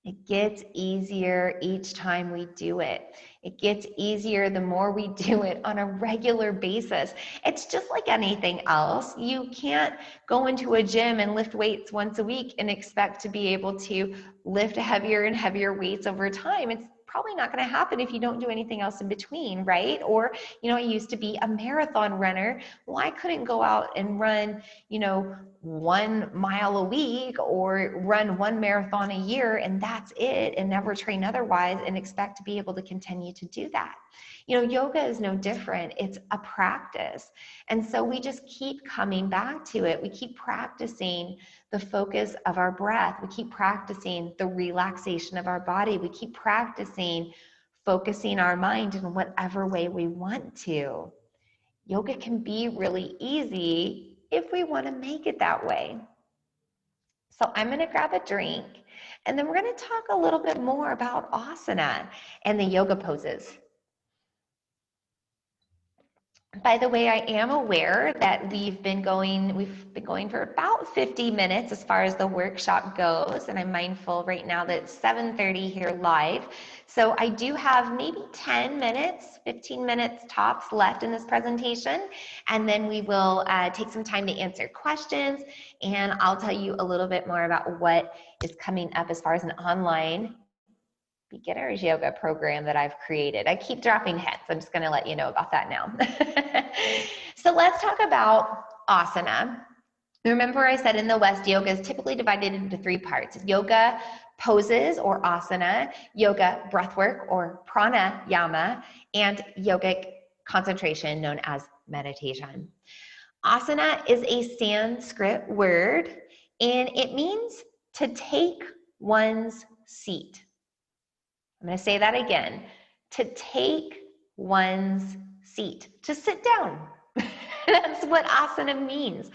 It gets easier each time we do it. It gets easier the more we do it on a regular basis. It's just like anything else. You can't go into a gym and lift weights once a week and expect to be able to lift heavier and heavier weights over time. It's probably not going to happen if you don't do anything else in between, right? Or, I used to be a marathon runner. Well, I couldn't go out and run, 1 mile a week or run 1 marathon a year and that's it, and never train otherwise and expect to be able to continue to do that. Yoga is no different. It's a practice. And so we just keep coming back to it. We keep practicing the focus of our breath. We keep practicing the relaxation of our body. We keep practicing focusing our mind in whatever way we want to. Yoga can be really easy if we want to make it that way. So I'm going to grab a drink, and then we're going to talk a little bit more about asana and the yoga poses. By the way, I am aware that we've been going for about 50 minutes as far as the workshop goes, and I'm mindful right now that it's 7:30 here live. So I do have maybe 10 minutes, 15 minutes tops left in this presentation, and then we will take some time to answer questions, and I'll tell you a little bit more about what is coming up as far as an online beginner's yoga program that I've created. I keep dropping hints. I'm just going to let you know about that now. So let's talk about asana. Remember I said in the West, yoga is typically divided into 3 parts: yoga poses or asana, yoga breathwork or pranayama, and yogic concentration known as meditation. Asana is a Sanskrit word, and it means to take one's seat. I'm going to say that again. To take one's seat, to sit down. That's what asana means.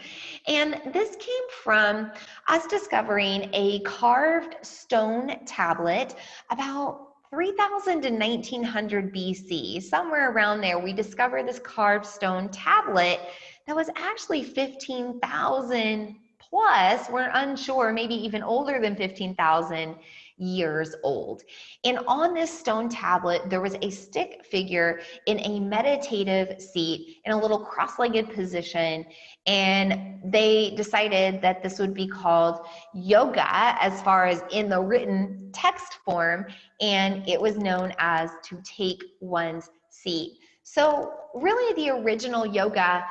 And this came from us discovering a carved stone tablet about 3000 to 1900 BC. Somewhere around there, we discovered this carved stone tablet that was actually 15,000 plus. We're unsure, maybe even older than 15,000 years old. And on this stone tablet, there was a stick figure in a meditative seat in a little cross-legged position. And they decided that this would be called yoga as far as in the written text form. And it was known as to take one's seat. So really the original yoga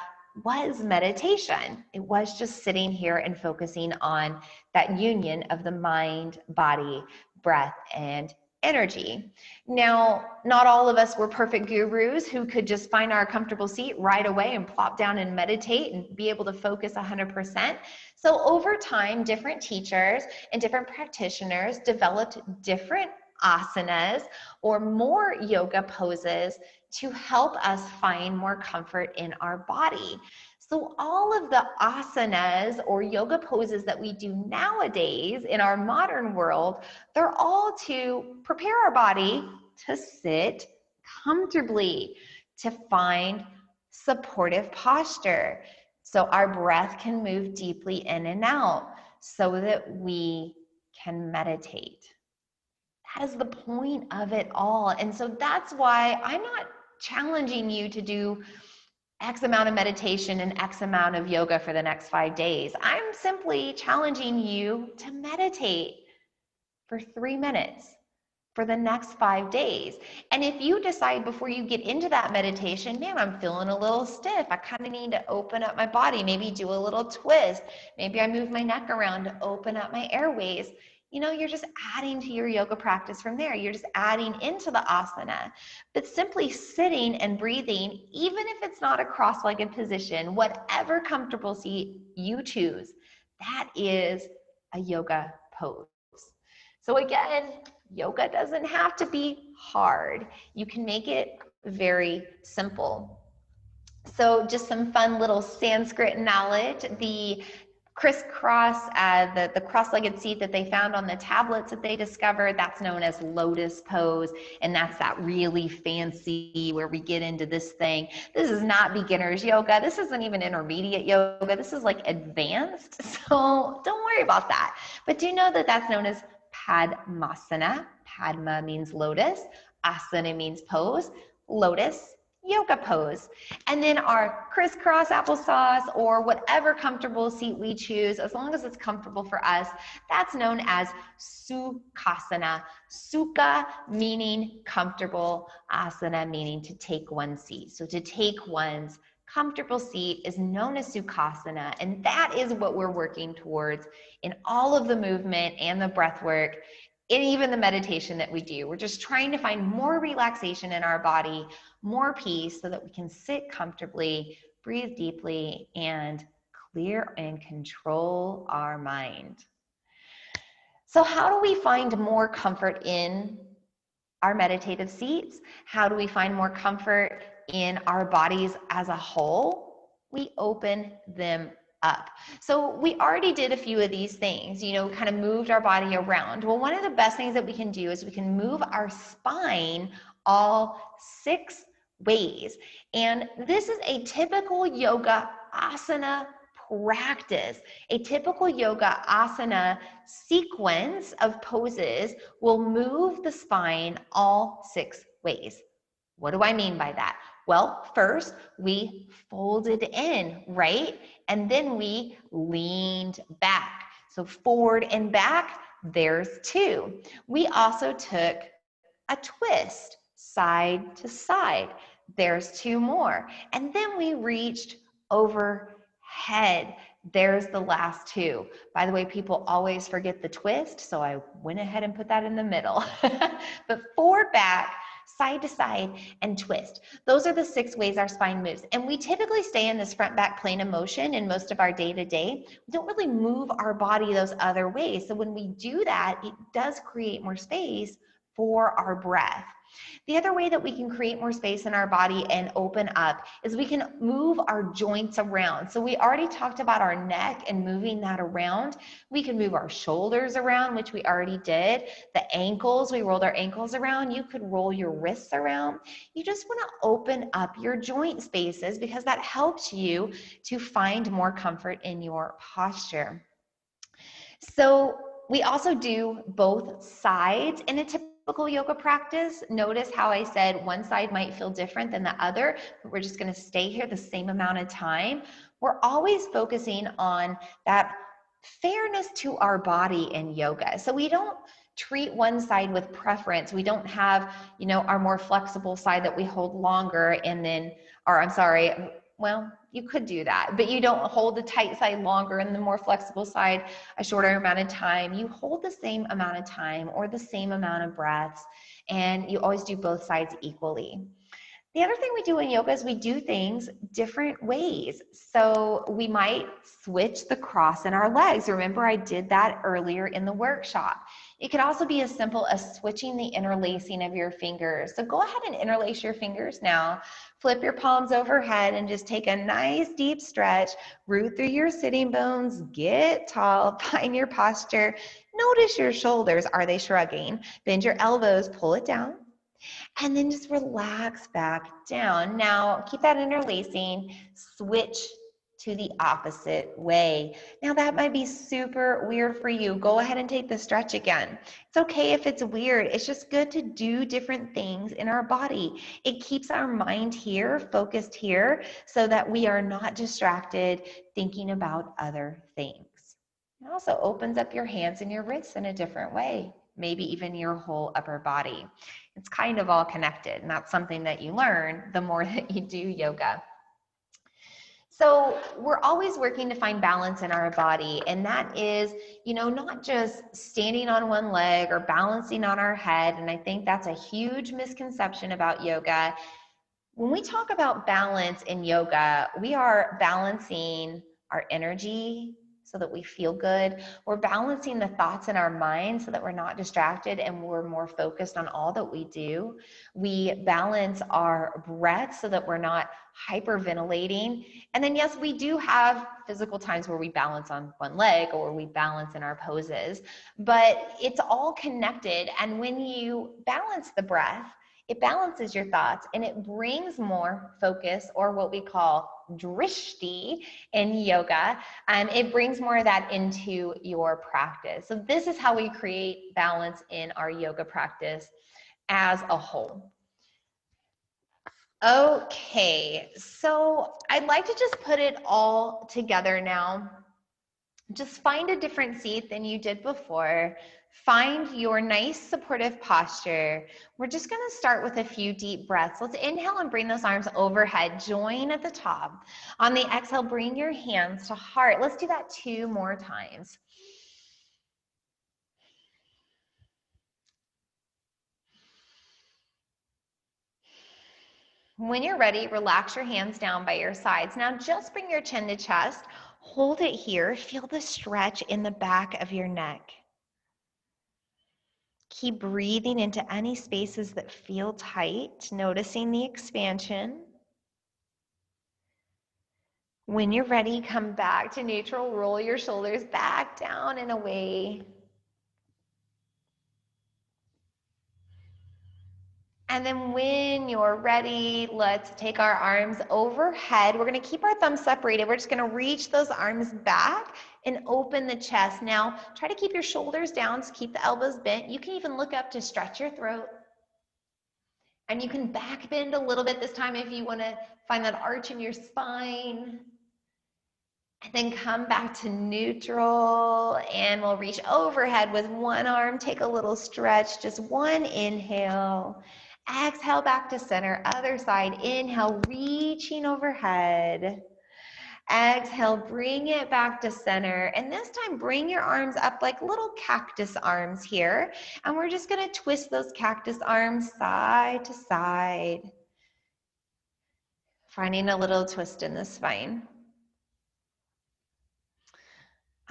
was meditation. It was just sitting here and focusing on that union of the mind, body, breath, and energy. Now, not all of us were perfect gurus who could just find our comfortable seat right away and plop down and meditate and be able to focus 100%. So over time, different teachers and different practitioners developed different asanas or more yoga poses to help us find more comfort in our body. So all of the asanas or yoga poses that we do nowadays in our modern world, they're all to prepare our body to sit comfortably, to find supportive posture, so our breath can move deeply in and out, so that we can meditate. That is the point of it all. And so that's why I'm not challenging you to do X amount of meditation and X amount of yoga for the next 5 days. I'm simply challenging you to meditate for 3 minutes, for the next 5 days. And if you decide before you get into that meditation, man, I'm feeling a little stiff, I kind of need to open up my body, maybe do a little twist, maybe I move my neck around to open up my airways, you're just adding to your yoga practice from there. You're just adding into the asana. But simply sitting and breathing, even if it's not a cross-legged position, whatever comfortable seat you choose, that is a yoga pose. So again, yoga doesn't have to be hard. You can make it very simple. So just some fun little Sanskrit knowledge. The crisscross, the cross-legged seat that they found on the tablets that they discovered, that's known as lotus pose, and that's that really fancy where we get into this thing. This is not beginner's yoga. This isn't even intermediate yoga. This is like advanced, so don't worry about that. But do know that that's known as Padmasana. Padma means lotus, asana means pose, lotus, yoga pose. And then our crisscross applesauce, or whatever comfortable seat we choose, as long as it's comfortable for us, that's known as Sukhasana. Sukha meaning comfortable, asana meaning to take one's seat. So to take one's comfortable seat is known as Sukhasana, and that is what we're working towards in all of the movement and the breath work, and even the meditation that we do. We're just trying to find more relaxation in our body, more peace, so that we can sit comfortably, breathe deeply, and clear and control our mind. So how do we find more comfort in our meditative seats? How do we find more comfort in our bodies as a whole? We open them up. So we already did a few of these things, kind of moved our body around. Well, one of the best things that we can do is we can move our spine all 6 ways. And this is a typical yoga asana practice. A typical yoga asana sequence of poses will move the spine all 6 ways. What do I mean by that? Well, first we folded in, right? And then we leaned back. So forward and back, there's 2. We also took a twist, side to side. There's 2 more. And then we reached overhead. There's the last 2. By the way, people always forget the twist, so I went ahead and put that in the middle. But forward, back, side to side, and twist. Those are the 6 ways our spine moves. And we typically stay in this front back plane of motion in most of our day-to-day. We don't really move our body those other ways. So when we do that, it does create more space for our breath. The other way that we can create more space in our body and open up is we can move our joints around. So we already talked about our neck and moving that around. We can move our shoulders around, which we already did. The ankles, we rolled our ankles around. You could roll your wrists around. You just want to open up your joint spaces because that helps you to find more comfort in your posture. So we also do both sides in a typical yoga practice. Notice how I said one side might feel different than the other, but we're just going to stay here the same amount of time. We're always focusing on that fairness to our body in yoga. So we don't treat one side with preference. We don't have, our more flexible side that we hold longer and then, well, you could do that, but you don't hold the tight side longer and the more flexible side a shorter amount of time. You hold the same amount of time or the same amount of breaths, and you always do both sides equally. The other thing we do in yoga is we do things different ways. So we might switch the cross in our legs. Remember, I did that earlier in the workshop. It could also be as simple as switching the interlacing of your fingers. So go ahead and interlace your fingers now. Flip your palms overhead and just take a nice deep stretch. Root through your sitting bones. Get tall. Find your posture. Notice your shoulders. Are they shrugging? Bend your elbows. Pull it down. And then just relax back down. Now, keep that interlacing. Switch to the opposite way. Now, that might be super weird for you. Go ahead and take the stretch again. It's okay if it's weird. It's just good to do different things in our body. It keeps our mind here, focused here, so that we are not distracted thinking about other things. It also opens up your hands and your wrists in a different way. maybe even your whole upper body. It's kind of all connected, and that's something that you learn the more that you do yoga. So we're always working to find balance in our body, and that is, not just standing on one leg or balancing on our head. And I think that's a huge misconception about yoga. When we talk about balance in yoga, we are balancing our energy so that we feel good. We're balancing the thoughts in our mind so that we're not distracted and we're more focused on all that we do. We balance our breath so that we're not hyperventilating. And then, yes, we do have physical times where we balance on one leg or where we balance in our poses, but it's all connected. And when you balance the breath, it balances your thoughts and it brings more focus, or what we call drishti in yoga. It brings more of that into your practice. So this is how we create balance in our yoga practice as a whole. Okay, so I'd like to just put it all together now. Just find a different seat than you did before. Find your nice supportive posture. We're just going to start with a few deep breaths. Let's inhale and bring those arms overhead. Join at the top. On the exhale, bring your hands to heart. Let's do that 2 more times. When you're ready, relax your hands down by your sides. Now just bring your chin to chest. Hold it here. Feel the stretch in the back of your neck. Keep breathing into any spaces that feel tight, noticing the expansion. When you're ready, come back to neutral. Roll your shoulders back, down, and away. And then when you're ready, let's take our arms overhead. We're going to keep our thumbs separated. We're just going to reach those arms back and open the chest. Now, try to keep your shoulders down, so keep the elbows bent. You can even look up to stretch your throat. And you can back bend a little bit this time if you want to find that arch in your spine. And then come back to neutral, and we'll reach overhead with one arm. Take a little stretch, just one inhale. Exhale back to center, other side. Inhale, reaching overhead. Exhale, bring it back to center. And this time, bring your arms up like little cactus arms here. And we're just gonna twist those cactus arms side to side. Finding a little twist in the spine.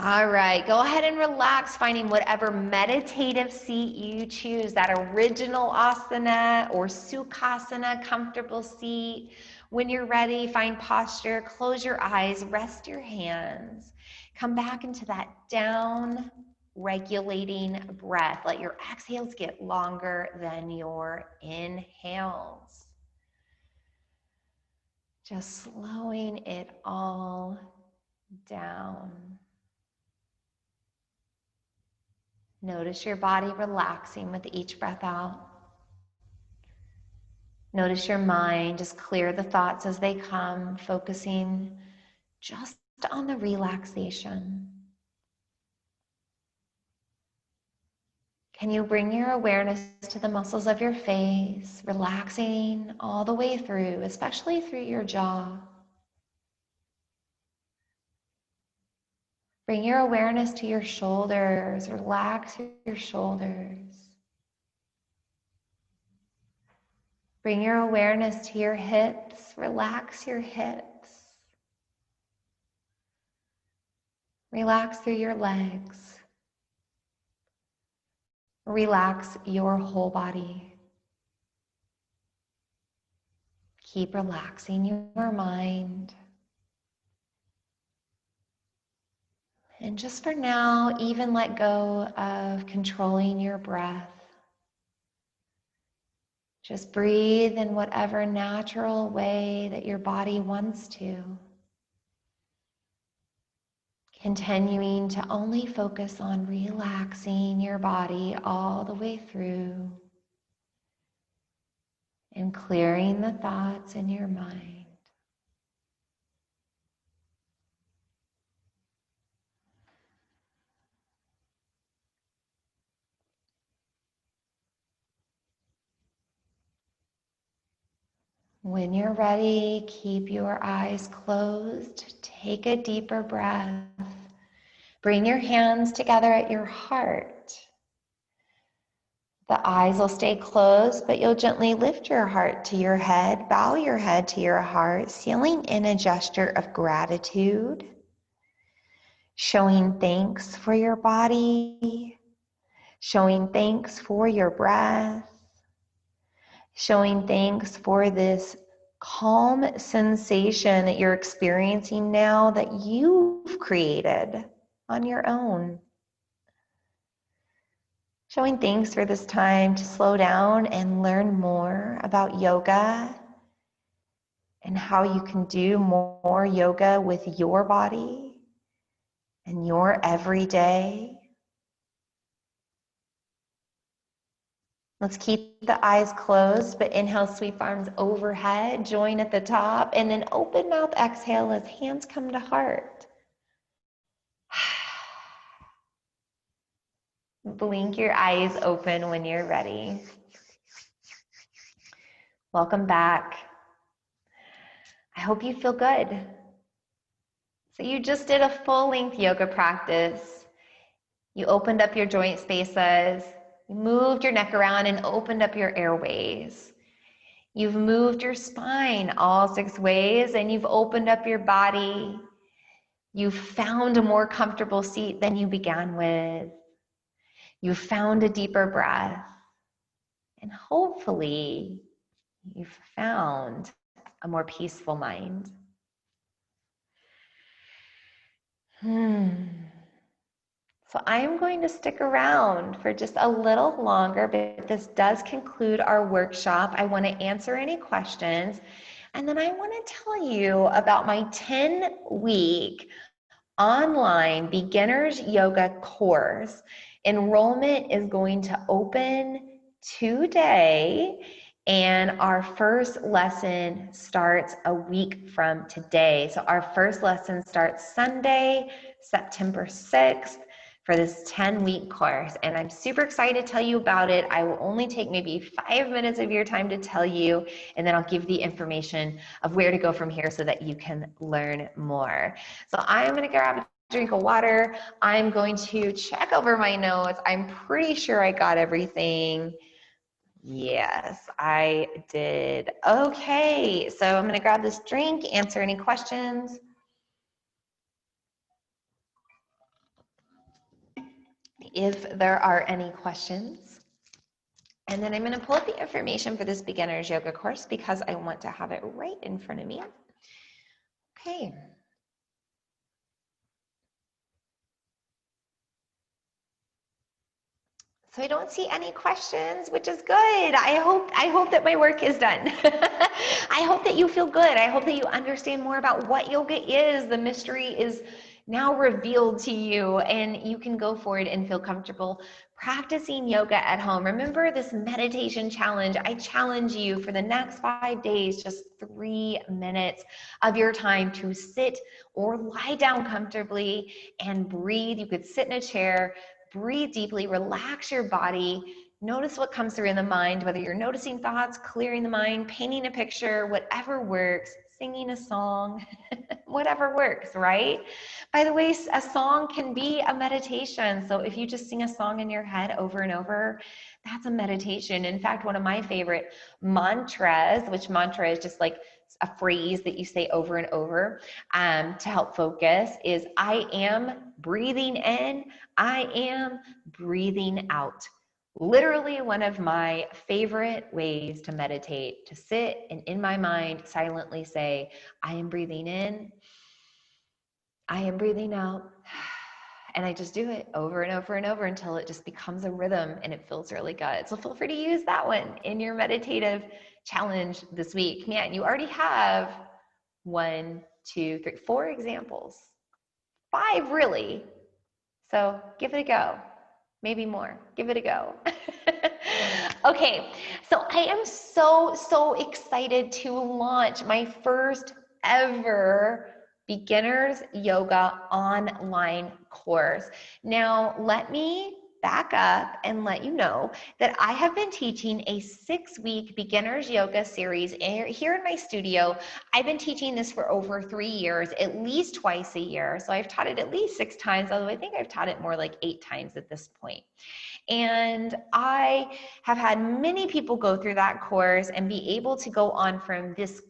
All right, go ahead and relax, finding whatever meditative seat you choose, that original asana or sukhasana, comfortable seat. When you're ready, find posture, close your eyes, rest your hands. Come back into that down regulating breath. Let your exhales get longer than your inhales. Just slowing it all down. Notice your body relaxing with each breath out. Notice your mind, just clear the thoughts as they come, focusing just on the relaxation. Can you bring your awareness to the muscles of your face, relaxing all the way through, especially through your jaw? Bring your awareness to your shoulders, relax your shoulders. Bring your awareness to your hips, relax your hips. Relax through your legs. Relax your whole body. Keep relaxing your mind. And just for now, even let go of controlling your breath. Just breathe in whatever natural way that your body wants to. Continuing to only focus on relaxing your body all the way through and clearing the thoughts in your mind. When you're ready, keep your eyes closed. Take a deeper breath. Bring your hands together at your heart. The eyes will stay closed, but you'll gently lift your heart to your head, bow your head to your heart, sealing in a gesture of gratitude, showing thanks for your body, showing thanks for your breath, showing thanks for this calm sensation that you're experiencing now that you've created on your own. Showing thanks for this time to slow down and learn more about yoga and how you can do more yoga with your body and your everyday. Let's keep the eyes closed, but inhale, sweep arms overhead, join at the top, and then open mouth exhale as hands come to heart. Blink your eyes open when you're ready. Welcome back. I hope you feel good. So you just did a full-length yoga practice. You opened up your joint spaces, you moved your neck around and opened up your airways. You've moved your spine all 6 ways and you've opened up your body. You've found a more comfortable seat than you began with. You've found a deeper breath. And hopefully you've found a more peaceful mind. So I am going to stick around for just a little longer, but this does conclude our workshop. I want to answer any questions, and then I want to tell you about my 10-week online beginners yoga course. Enrollment is going to open today, and our first lesson starts a week from today. So our first lesson starts Sunday, September 6th. For this 10-week course, and I'm super excited to tell you about it. I will only take maybe 5 minutes of your time to tell you, and then I'll give the information of where to go from here so that you can learn more. So I'm going to grab a drink of water. I'm going to check over my notes. I'm pretty sure I got everything. Yes, I did. Okay, so I'm going to grab this drink, answer any questions. If there are any questions. And then I'm going to pull up the information for this beginner's yoga course because I want to have it right in front of me. Okay. So I don't see any questions, which is good. I hope that my work is done. I hope that you feel good. I hope that you understand more about what yoga is. The mystery is now revealed to you, and you can go forward and feel comfortable practicing yoga at home. Remember this meditation challenge. I challenge you for the next 5 days, just 3 minutes of your time to sit or lie down comfortably and breathe. You could sit in a chair, breathe deeply, relax your body, notice what comes through in the mind, whether you're noticing thoughts, clearing the mind, painting a picture, whatever works, singing a song, whatever works, right? By the way, a song can be a meditation. So if you just sing a song in your head over and over, that's a meditation. In fact, one of my favorite mantras, which mantra is just like a phrase that you say over and over to help focus, is I am breathing in, I am breathing out. Literally one of my favorite ways to meditate, to sit and in my mind silently say, I am breathing in, I am breathing out. And I just do it over and over and over until it just becomes a rhythm and it feels really good. So feel free to use that one in your meditative challenge this week. Man, you already have 1, 2, 3, 4 examples. 5 really. So give it a go. Maybe more. Give it a go. Okay, so I am so excited to launch my first ever beginners yoga online course. Now, let me back up and let you know that I have been teaching a 6-week beginners yoga series here in my studio. I've been teaching this for over 3 years, at least twice a year. So I've taught it at least 6 times, although I think I've taught it more like 8 times at this point. And I have had many people go through that course and be able to go on from this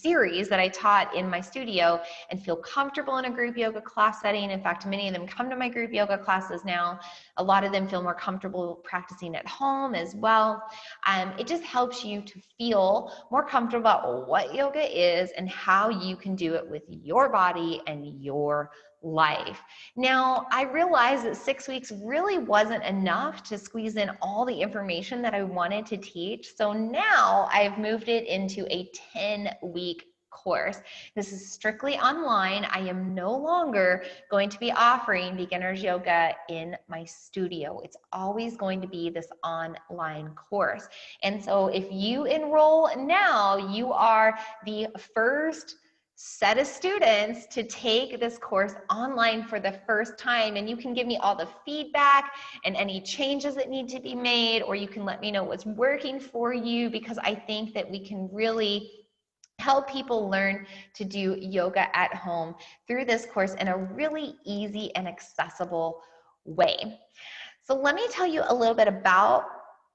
series that I taught in my studio and feel comfortable in a group yoga class setting. In fact, many of them come to my group yoga classes now. A lot of them feel more comfortable practicing at home as well. It just helps you to feel more comfortable about what yoga is and how you can do it with your body and your life. Now, I realized that 6 weeks really wasn't enough to squeeze in all the information that I wanted to teach. So now I've moved it into a 10-week course. This is strictly online. I am no longer going to be offering beginners yoga in my studio. It's always going to be this online course. And so if you enroll now, you are the first set of students to take this course online for the first time, and you can give me all the feedback and any changes that need to be made, or you can let me know what's working for you, because I think that we can really help people learn to do yoga at home through this course in a really easy and accessible way. So let me tell you a little bit about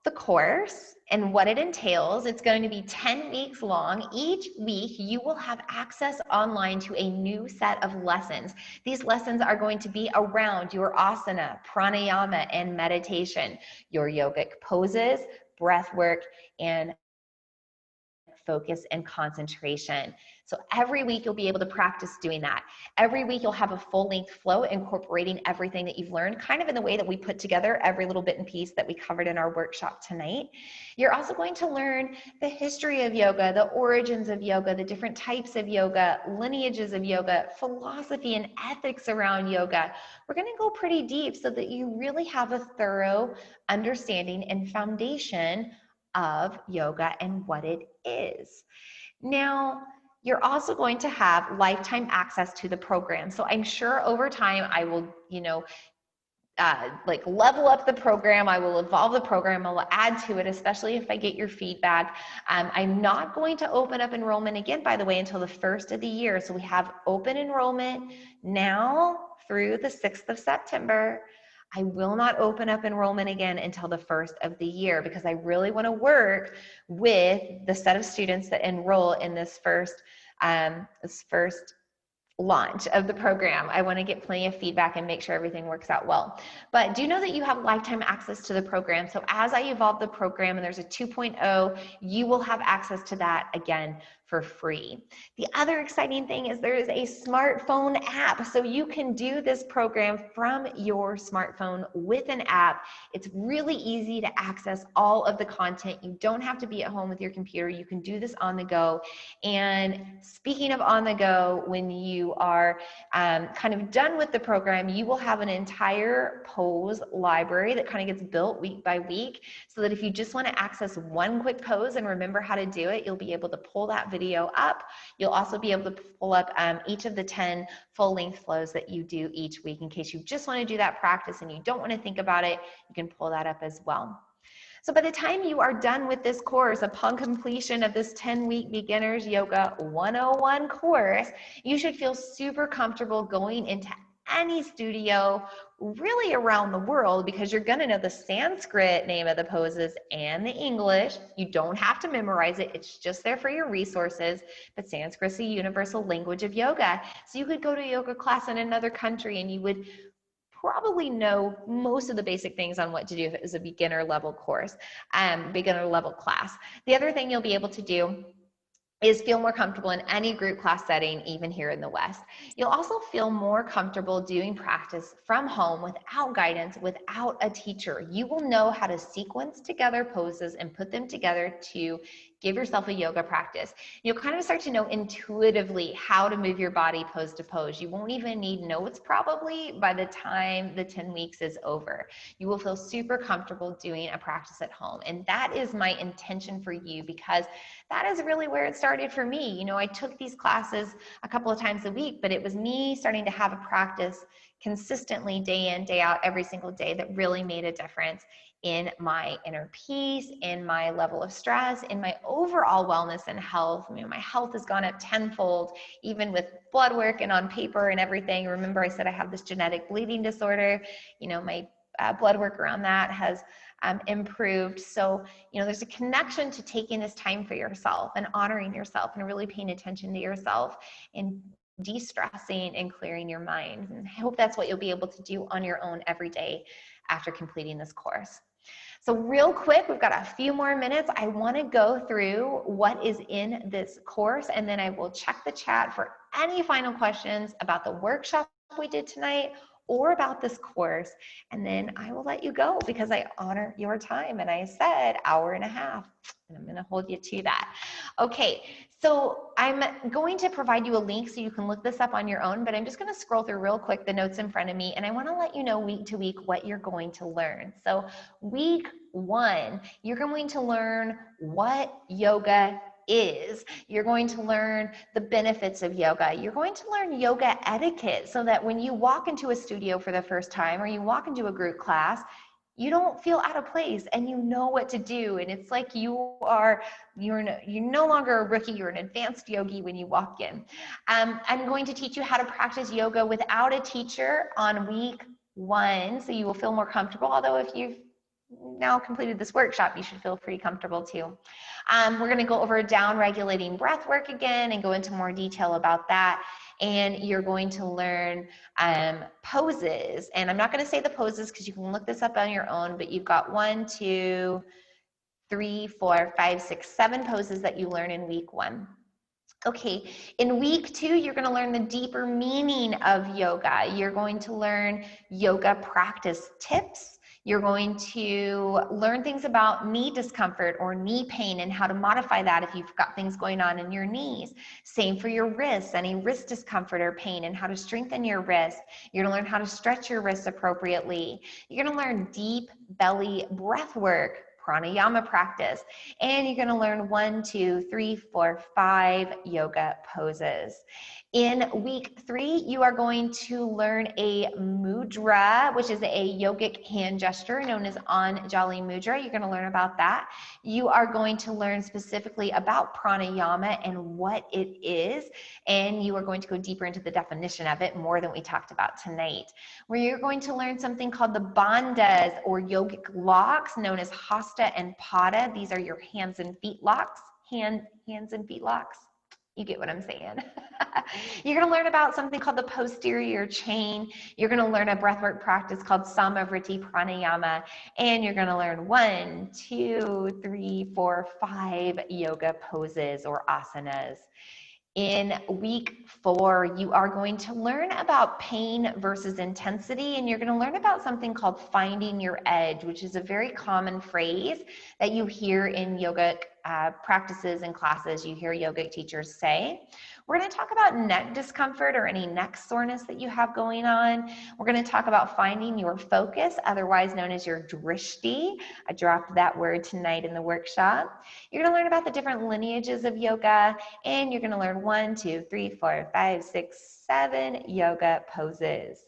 the course and what it entails. It's going to be 10 weeks long. Each week, you will have access online to a new set of lessons. These lessons are going to be around your asana, pranayama, and meditation, your yogic poses, breath work, and focus and concentration. So every week you'll be able to practice doing that. Every week you'll have a full-length flow incorporating everything that you've learned, kind of in the way that we put together every little bit and piece that we covered in our workshop tonight. You're also going to learn the history of yoga, the origins of yoga, the different types of yoga, lineages of yoga, philosophy and ethics around yoga. We're going to go pretty deep so that you really have a thorough understanding and foundation of yoga and what it is. Now, you're also going to have lifetime access to the program. So I'm sure over time I will, like level up the program. I will evolve the program. I will add to it, especially if I get your feedback. I'm not going to open up enrollment again, by the way, until the first of the year. So we have open enrollment now through the 6th of September. I will not open up enrollment again until the first of the year, because I really want to work with the set of students that enroll in this first launch of the program. I want to get plenty of feedback and make sure everything works out well. But do know that you have lifetime access to the program. So as I evolve the program and there's a 2.0, you will have access to that again for free. The other exciting thing is there is a smartphone app. So you can do this program from your smartphone with an app. It's really easy to access all of the content. You don't have to be at home with your computer. You can do this on the go. And speaking of on the go, when you are kind of done with the program, you will have an entire pose library that kind of gets built week by week, so that if you just want to access one quick pose and remember how to do it, you'll be able to pull that video up. You'll also be able to pull up each of the 10 full-length flows that you do each week, in case you just want to do that practice and you don't want to think about it. You can pull that up as well. So by the time you are done with this course, upon completion of this 10-week Beginners Yoga 101 course, you should feel super comfortable going into any studio really around the world, because you're going to know the Sanskrit name of the poses and the English. You don't have to memorize it. It's just there for your resources. But Sanskrit's the universal language of yoga. So you could go to a yoga class in another country and you would probably know most of the basic things on what to do if it was a beginner level course, beginner level class. The other thing you'll be able to do is feel more comfortable in any group class setting, even here in the West. You'll also feel more comfortable doing practice from home without guidance, without a teacher. You will know how to sequence together poses and put them together to give yourself a yoga practice. You'll kind of start to know intuitively how to move your body pose to pose. You won't even need notes probably by the time the 10 weeks is over. You will feel super comfortable doing a practice at home. And that is my intention for you, because that is really where it started for me. I took these classes a couple of times a week, but it was me starting to have a practice consistently day in, day out, every single day that really made a difference in my inner peace, in my level of stress, in my overall wellness and health. I mean, my health has gone up tenfold, even with blood work and on paper and everything. Remember, I said I have this genetic bleeding disorder. You know, my blood work around that has improved. So, you know, there's a connection to taking this time for yourself and honoring yourself and really paying attention to yourself and de-stressing and clearing your mind. And I hope that's what you'll be able to do on your own every day after completing this course. So real quick, we've got a few more minutes. I want to go through what is in this course, and then I will check the chat for any final questions about the workshop we did tonight or about this course, and then I will let you go because I honor your time, and I said hour and a half, and I'm going to hold you to that. Okay, so I'm going to provide you a link so you can look this up on your own, but I'm just going to scroll through real quick the notes in front of me, and I want to let you know week to week what you're going to learn. So week 1, you're going to learn what yoga is. You're going to learn the benefits of yoga. You're going to learn yoga etiquette so that when you walk into a studio for the first time or you walk into a group class, you don't feel out of place and you know what to do. And it's like you're no longer a rookie, you're an advanced yogi when you walk in. I'm going to teach you how to practice yoga without a teacher on week 1, so you will feel more comfortable. Although if you've now completed this workshop, you should feel pretty comfortable too. We're going to go over down regulating breath work again and go into more detail about that. And you're going to learn poses. And I'm not going to say the poses because you can look this up on your own, but you've got 1, 2, 3, 4, 5, 6, 7 poses that you learn in week 1. Okay, in week 2, you're going to learn the deeper meaning of yoga. You're going to learn yoga practice tips. You're going to learn things about knee discomfort or knee pain and how to modify that if you've got things going on in your knees. Same for your wrists, any wrist discomfort or pain and how to strengthen your wrist. You're going to learn how to stretch your wrists appropriately. You're going to learn deep belly breath work, pranayama practice, and you're going to learn 1, 2, 3, 4, 5 yoga poses. In week 3, you are going to learn a mudra, which is a yogic hand gesture known as Anjali Mudra. You're going to learn about that. You are going to learn specifically about pranayama and what it is, and you are going to go deeper into the definition of it more than we talked about tonight. Where you're going to learn something called the bandhas or yogic locks known as hasta and pada. These are your hands and feet locks, hands and feet locks. You get what I'm saying. You're going to learn about something called the posterior chain. You're going to learn a breathwork practice called Samavriti Pranayama. And you're going to learn 1, 2, 3, 4, 5 yoga poses or asanas. In week 4, you are going to learn about pain versus intensity, and you're going to learn about something called finding your edge, which is a very common phrase that you hear in yogic practices and classes. You hear yogic teachers say. We're going to talk about neck discomfort or any neck soreness that you have going on. We're going to talk about finding your focus, otherwise known as your drishti. I dropped that word tonight in the workshop. You're going to learn about the different lineages of yoga, and you're going to learn 1, 2, 3, 4, 5, 6, 7 yoga poses.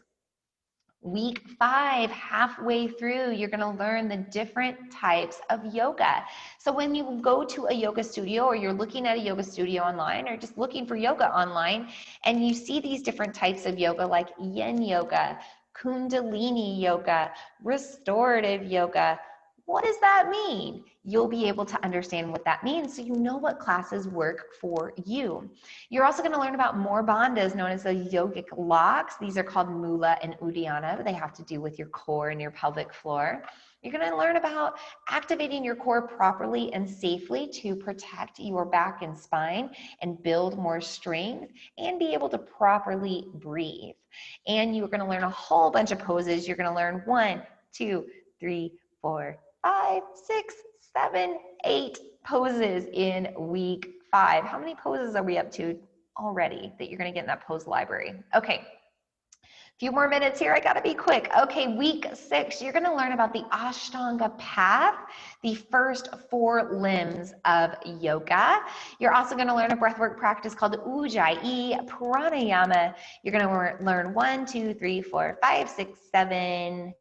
Week 5, halfway through, you're going to learn the different types of yoga. So when you go to a yoga studio or you're looking at a yoga studio online or just looking for yoga online and you see these different types of yoga like yin yoga, kundalini yoga, restorative yoga, what does that mean? You'll be able to understand what that means so you know what classes work for you. You're also going to learn about more bandhas known as the yogic locks. These are called Mula and Uddiyana. They have to do with your core and your pelvic floor. You're going to learn about activating your core properly and safely to protect your back and spine and build more strength and be able to properly breathe. And you're going to learn a whole bunch of poses. You're going to learn 1, 2, 3, 4, 5, 6, 7, 8 poses in week 5. How many poses are we up to already that you're going to get in that pose library? Okay. Few more minutes here, I gotta be quick. Okay, week 6, you're gonna learn about the Ashtanga path, the first 4 limbs of yoga. You're also gonna learn a breathwork practice called Ujjayi Pranayama. You're gonna learn 1, 2, 3, 4, 5, 6, 7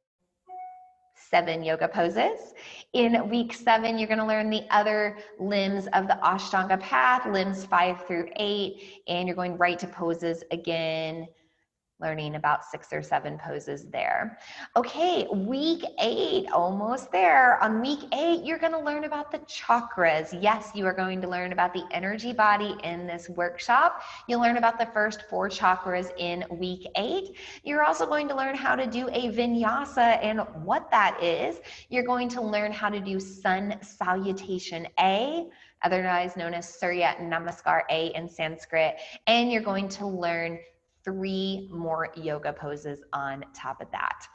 yoga poses. In week 7, you're gonna learn the other limbs of the Ashtanga path, limbs 5 through 8, and you're going right to poses again, learning about 6 or 7 poses there. Okay, week 8, almost there. On week 8, you're gonna learn about the chakras. Yes, you are going to learn about the energy body in this workshop. You'll learn about the first 4 chakras in week 8. You're also going to learn how to do a vinyasa and what that is. You're going to learn how to do sun salutation A, otherwise known as Surya Namaskar A in Sanskrit, and you're going to learn 3 more yoga poses on top of that.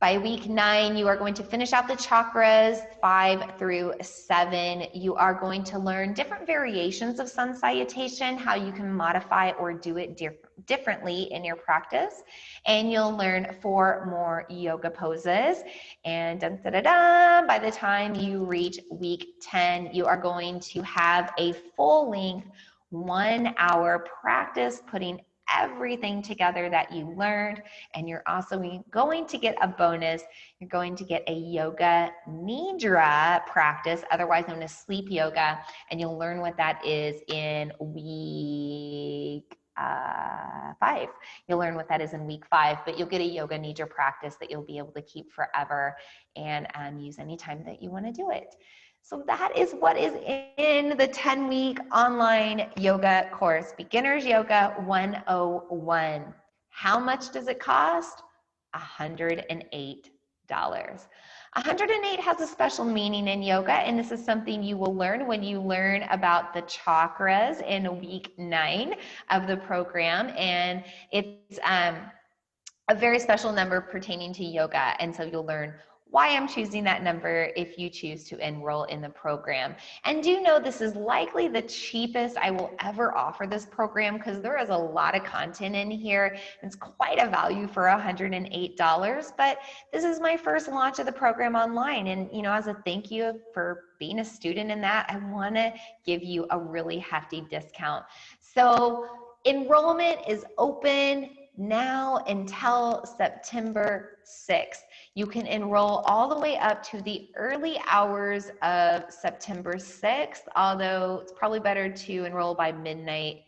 By week 9, you are going to finish out the chakras, 5 through 7. You are going to learn different variations of sun salutation, how you can modify or do it differently in your practice. And you'll learn 4 more yoga poses. And by the time you reach week 10, you are going to have a full-length 1-hour practice putting everything together that you learned, and you're also going to get a bonus. You're going to get a yoga nidra practice, otherwise known as sleep yoga, and you'll learn what that is in week 5. You'll learn what that is in week 5, but you'll get a yoga nidra practice that you'll be able to keep forever and use anytime that you want to do it. So that is what is in the 10-week online yoga course, Beginner's Yoga 101. How much does it cost? $108. 108 has a special meaning in yoga, and this is something you will learn when you learn about the chakras in week 9 of the program, and it's a very special number pertaining to yoga, and so you'll learn why I'm choosing that number if you choose to enroll in the program. And do know this is likely the cheapest I will ever offer this program because there is a lot of content in here. It's quite a value for $108, but this is my first launch of the program online. And as a thank you for being a student in that, I wanna give you a really hefty discount. So enrollment is open now until September 6th. You can enroll all the way up to the early hours of September 6th, although it's probably better to enroll by midnight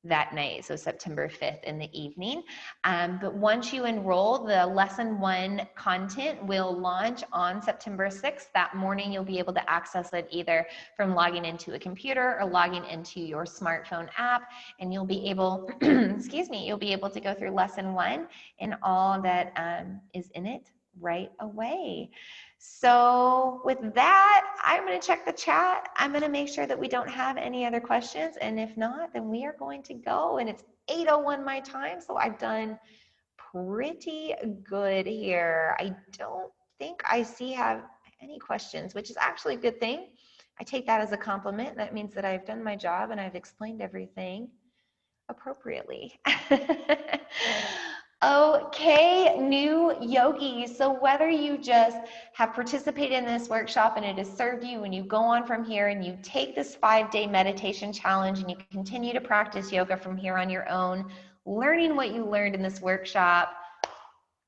that night, so September 5th in the evening. But once you enroll, the lesson 1 content will launch on September 6th. That morning, you'll be able to access it either from logging into a computer or logging into your smartphone app, and you'll be able, you'll be able to go through lesson 1 and all that is in it right away. So with that, I'm going to check the chat. I'm going to make sure that we don't have any other questions. And if not, then we are going to go. And it's 8:01 my time. So I've done pretty good here. I don't think I have any questions, which is actually a good thing. I take that as a compliment. That means that I've done my job and I've explained everything appropriately. Okay, new yogis. So whether you just have participated in this workshop and it has served you, and you go on from here and you take this 5-day meditation challenge and you continue to practice yoga from here on your own, learning what you learned in this workshop,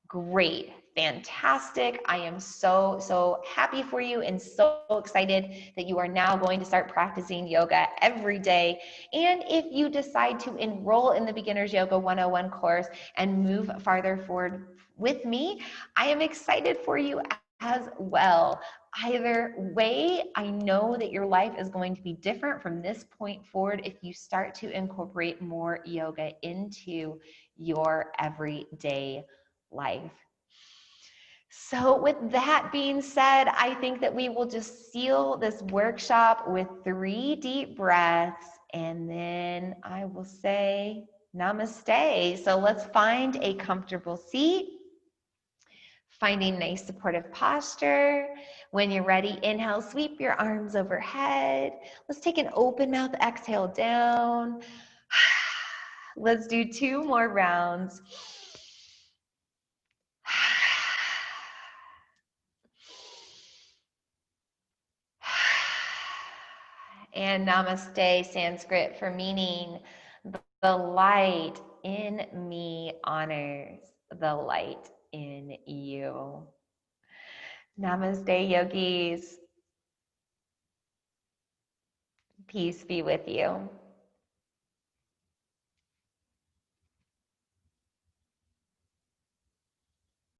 great. Fantastic. I am so happy for you and so excited that you are now going to start practicing yoga every day. And if you decide to enroll in the Beginner's Yoga 101 course and move farther forward with me, I am excited for you as well. Either way, I know that your life is going to be different from this point forward if you start to incorporate more yoga into your everyday life. So with that being said, I think that we will just seal this workshop with 3 deep breaths, and then I will say namaste. So let's find a comfortable seat, finding nice supportive posture. When you're ready, inhale, sweep your arms overhead. Let's take an open mouth exhale down. Let's do 2 more rounds. And namaste, Sanskrit, for meaning the light in me honors the light in you. Namaste, yogis. Peace be with you.